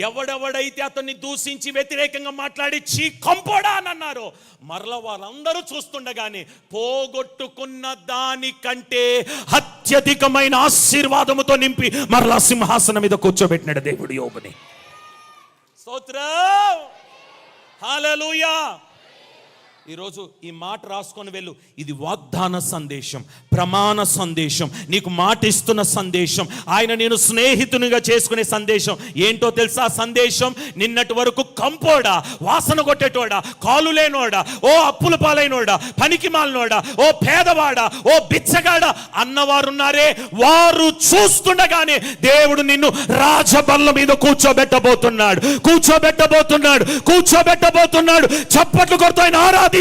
ఎవడెవడైతే అతన్ని దూషించి వ్యతిరేకంగా మాట్లాడి చీ కంపోడా అని అన్నారో, మరల వాళ్ళందరూ చూస్తుండగానే పోగొట్టుకున్న దానికంటే అత్యధికమైన ఆశీర్వాదముతో నింపి మరలా సింహాసనం మీద కూర్చోబెట్టినాడు దేవుడు యోబుని. స్తోత్రం, హల్లెలూయా. ఈరోజు ఈ మాట రాసుకొని వెళ్ళు. ఇది వాగ్దాన సందేశం, ప్రమాణ సందేశం, నీకు మాట ఇస్తున్న సందేశం, ఆయన నేను స్నేహితునిగా చేసుకునే సందేశం. ఏంటో తెలుసా సందేశం? నిన్నటి వరకు కంపోడా, వాసన కొట్టేటోడా, కాలు లేనోడా, ఓ అప్పుల పాలైనోడా, పనికి మాలినోడా, ఓ పేదవాడా, ఓ బిచ్చగాడా అన్నవారున్నారే, వారు చూస్తుండగానే దేవుడు నిన్ను రాజబల్ల మీద కూర్చోబెట్టబోతున్నాడు. చప్పట్లు కొడుతూ ఆయన ఆరాధించు,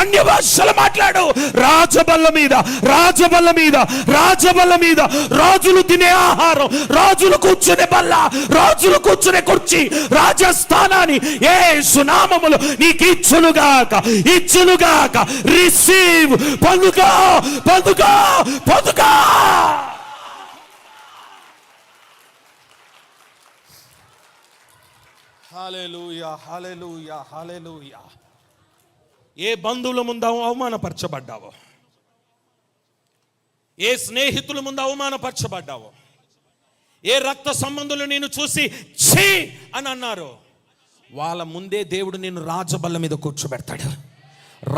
అన్య భాషలు మాట్లాడు. రాజబల్ల మీద రాజులు తినే ఆహారం, రాజులు కూర్చునే బల్ల, రాజులు కూర్చునే కుర్చీ, రాజస్థానాన్ని యేసు నామములో నీకు ఇచ్చునుగాక. రిసీవ్, పొందుకో. హల్లెలూయా, హల్లెలూయా, హల్లెలూయా. ఏ బంధువుల ముందు అవమానపరచబడ్డావో, ఏ స్నేహితుల ముందు అవమానపరచబడ్డావో, ఏ రక్త సంబంధులు నిన్ను చూసి ఛీ అని అన్నారో, వాళ్ళ ముందే దేవుడు నిన్ను రాజబల్ల మీద కూర్చోబెడతాడు.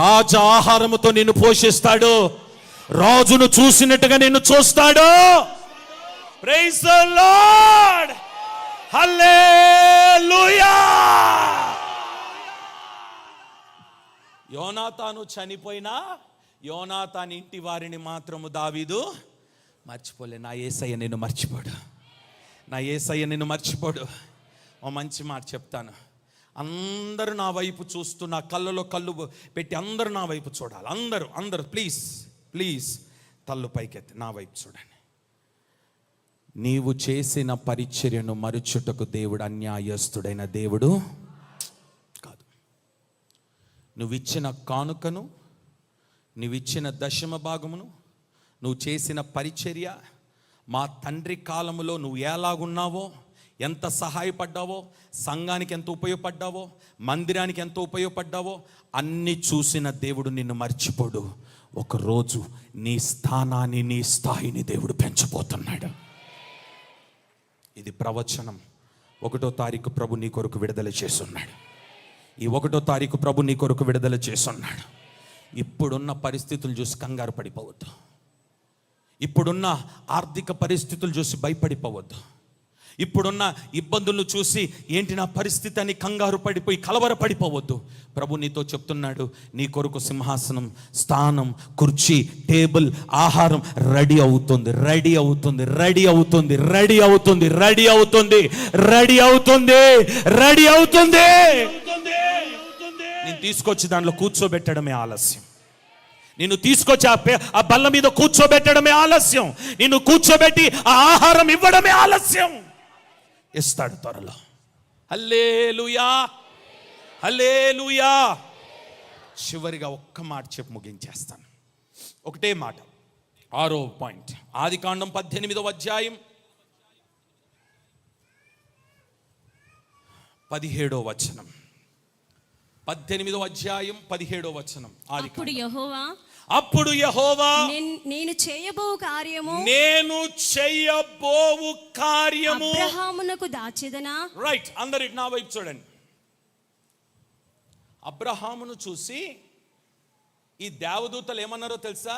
రాజ ఆహారముతో నిన్ను పోషిస్తాడు. రాజును చూసినట్టుగా నిన్ను చూస్తాడు. ప్రైజ్ ది లార్డ్, హల్లెలూయా. యోనాతాను చనిపోయినా యోనాతాను ఇంటి వారిని మాత్రము దావీదు మర్చిపోలే. నా యేసయ్య నిన్ను మర్చిపోడు. ఓ మంచి మాట చెప్తాను. అందరూ నా వైపు చూస్తూ, నా కళ్ళలో కళ్ళు పెట్టి అందరూ నా వైపు చూడాలి. అందరూ ప్లీజ్ తల్లు పైకెత్తి నా వైపు చూడండి. నీవు చేసిన పరిచర్యను మరుచుటకు దేవుడు అన్యాయస్తుడైన దేవుడు కాదు. నువ్విచ్చిన కానుకను, నువ్విచ్చిన దశమ భాగమును, నువ్వు చేసిన పరిచర్య, మా తండ్రి కాలములో నువ్వు ఎలాగున్నావో ఎంత సహాయపడ్డావో, సంఘానికి ఎంత ఉపయోగపడ్డావో, మందిరానికి ఎంత ఉపయోగపడ్డావో అన్నీ చూసిన దేవుడు నిన్ను మర్చిపోడు. ఒకరోజు నీ స్థానాన్ని, నీ స్థాయిని దేవుడు పెంచబోతున్నాడు. ఇది ప్రవచనం. 1వ తారీఖు ప్రభు నీ కొరకు విడుదల చేస్తున్నాడు. ఈ 1వ తారీఖు ప్రభు నీ కొరకు విడుదల చేస్తున్నాడు. ఇప్పుడున్న పరిస్థితులు చూసి కంగారు పడిపోవద్దు. ఇప్పుడున్న ఆర్థిక పరిస్థితులు చూసి భయపడిపోవద్దు. ఇప్పుడున్న ఇబ్బందులు చూసి ఏంటి నా పరిస్థితి అని కంగారు పడిపోయి కలవరపడిపోవద్దు. ప్రభు నీతో చెప్తున్నాడు, నీ కొరకు సింహాసనం, స్థానం, కుర్చీ, టేబుల్, ఆహారం రెడీ అవుతుంది, రెడీ అవుతుంది, రెడీ అవుతుంది, రెడీ అవుతుంది, రెడీ అవుతుంది, రెడీ అవుతుంది, రెడీ అవుతుంది. నేను తీసుకొచ్చి దాంట్లో కూర్చోబెట్టడమే ఆలస్యం. నిన్ను తీసుకొచ్చి ఆ బల్ల మీద కూర్చోబెట్టడమే ఆలస్యం. నిన్ను కూర్చోబెట్టి ఆ ఆహారం ఇవ్వడమే ఆలస్యం. ఇస్తాడు త్వరలో. హల్లెలూయా, హల్లెలూయా. చివరిగా ఒక్క మాట చెప్పి ముగించేస్తాను. ఒకటే మాట, 6వ పాయింట్. ఆదికాండం 18వ అధ్యాయం 17వ వచనం. 18వ అధ్యాయం 17వ వచనం. అప్పుడు యెహోవా నేను చేయబోవు కార్యము అబ్రహామునకు దాచెదనా. రైట్, అందరు నా వైపు చూడండి. అబ్రహామును చూసి ఈ దేవదూతలు ఏమన్నారో తెలుసా?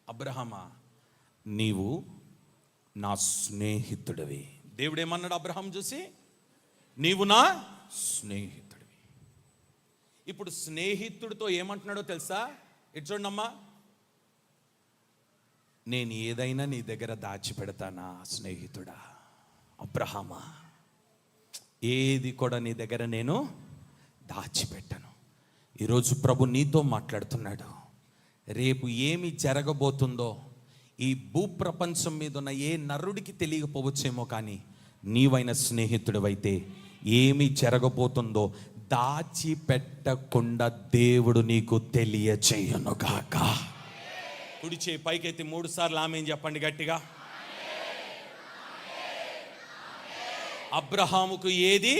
అబ్రహామా, నీవు నా స్నేహితుడివి. దేవుడు ఏమన్నాడు అబ్రహాం చూసి? నీవు నా స్నేహితుడివి. ఇప్పుడు స్నేహితుడితో ఏమంటున్నాడో తెలుసా? ఇటు చూడమ్మా, నేను ఏదైనా నీ దగ్గర దాచిపెడతానా స్నేహితుడా? అబ్రహామా, ఏది కూడా నీ దగ్గర నేను దాచిపెట్టను. ఈరోజు ప్రభు నీతో మాట్లాడుతున్నాడు. రేపు ఏమి జరగబోతుందో ఈ భూప్రపంచం మీద ఉన్న ఏ నరుడికి తెలియకపోవచ్చేమో, కానీ నీవైన స్నేహితుడివైతే ఏమి జరగబోతుందో దాచిపెట్టకుండా దేవుడు నీకు తెలియచేయునుగాక. కుడి చేయి పైకైతే 3 సార్లు ఆమేన్ చెప్పండి గట్టిగా. అబ్రహాముకు ఏది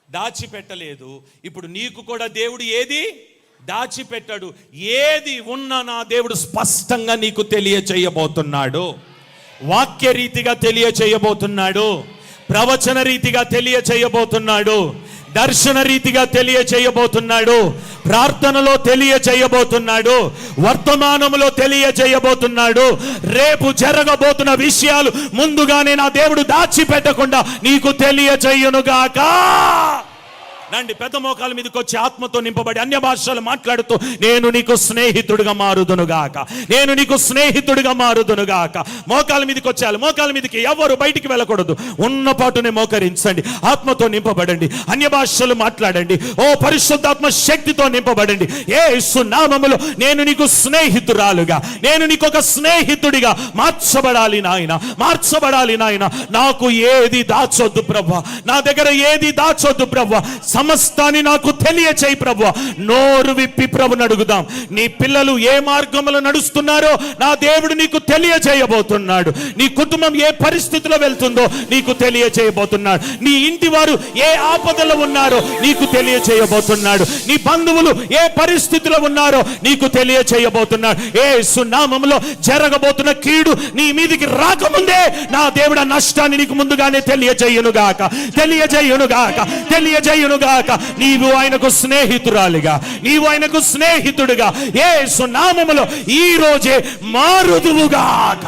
దాచిపెట్టలేదు, ఇప్పుడు నీకు కూడా దేవుడు ఏది దాచిపెట్టాడు. ఏది ఉన్నా నా దేవుడు స్పష్టంగా నీకు తెలియచేయబోతున్నాడు. వాక్య రీతిగా తెలియచేయబోతున్నాడు, ప్రవచన రీతిగా తెలియచేయబోతున్నాడు, దర్శన రీతిగా తెలియచేయబోతున్నాడు, ప్రార్థనలో తెలియచేయబోతున్నాడు, వర్తమానములో తెలియచేయబోతున్నాడు. రేపు జరగబోతున్న విషయాలు ముందుగానే నా దేవుడు దాచిపెట్టకుండా నీకు తెలియచేయునుగాక. రండి, పెద్ద మోకాల మీదకి వచ్చి ఆత్మతో నింపబడి అన్య భాషలు మాట్లాడుతూ, నేను నీకు స్నేహితుడిగా మారుదునుగాక, నేను నీకు స్నేహితుడిగా మారుదునుగాక. మోకాల మీదకి వచ్చేయాలి. మోకాల మీదకి ఎవరు బయటికి వెళ్ళకూడదు. ఉన్న పాటునే మోకరించండి, ఆత్మతో నింపబడండి, అన్య భాషలు మాట్లాడండి. ఓ పరిశుద్ధాత్మ శక్తితో నింపబడండి. యేసు నామములో నేను నీకు స్నేహితురాలుగా, నేను నీకు ఒక స్నేహితుడిగా మార్చబడాలి నాయన, మార్చబడాలి నాయన. నాకు ఏది దాచొద్దు ప్రభువా, నా దగ్గర ఏది దాచొద్దు ప్రభువా. సమస్తాన్ని నాకు తెలియచేయి ప్రభువా. నోరు విప్పి ప్రభుని అడుగుదాం. నీ పిల్లలు ఏ మార్గంలో నడుస్తున్నారో నా దేవుడు నీకు తెలియచేయబోతున్నాడు. నీ కుటుంబం ఏ పరిస్థితిలో వెళ్తుందో నీకు తెలియచేయబోతున్నాడు. నీ ఇంటి వారు ఏ ఆపదలో ఉన్నారో నీకు తెలియచేయబోతున్నాడు. నీ బంధువులు ఏ పరిస్థితిలో ఉన్నారో నీకు తెలియచేయబోతున్నాడు. యేసు నామములో జరగబోతున్న కీడు నీ మీదికి రాకముందే నా దేవుడు ఆ నష్టాన్ని నీకు ముందుగానే తెలియచేయునుగాక, తెలియచేయునుగాక, తెలియచేయునుగాక. నీవు ఆయనకు స్నేహితురాలిగా, నీవు ఆయనకు స్నేహితుడిగా యేసు నామములో ఈ రోజే మారుదువుగాక.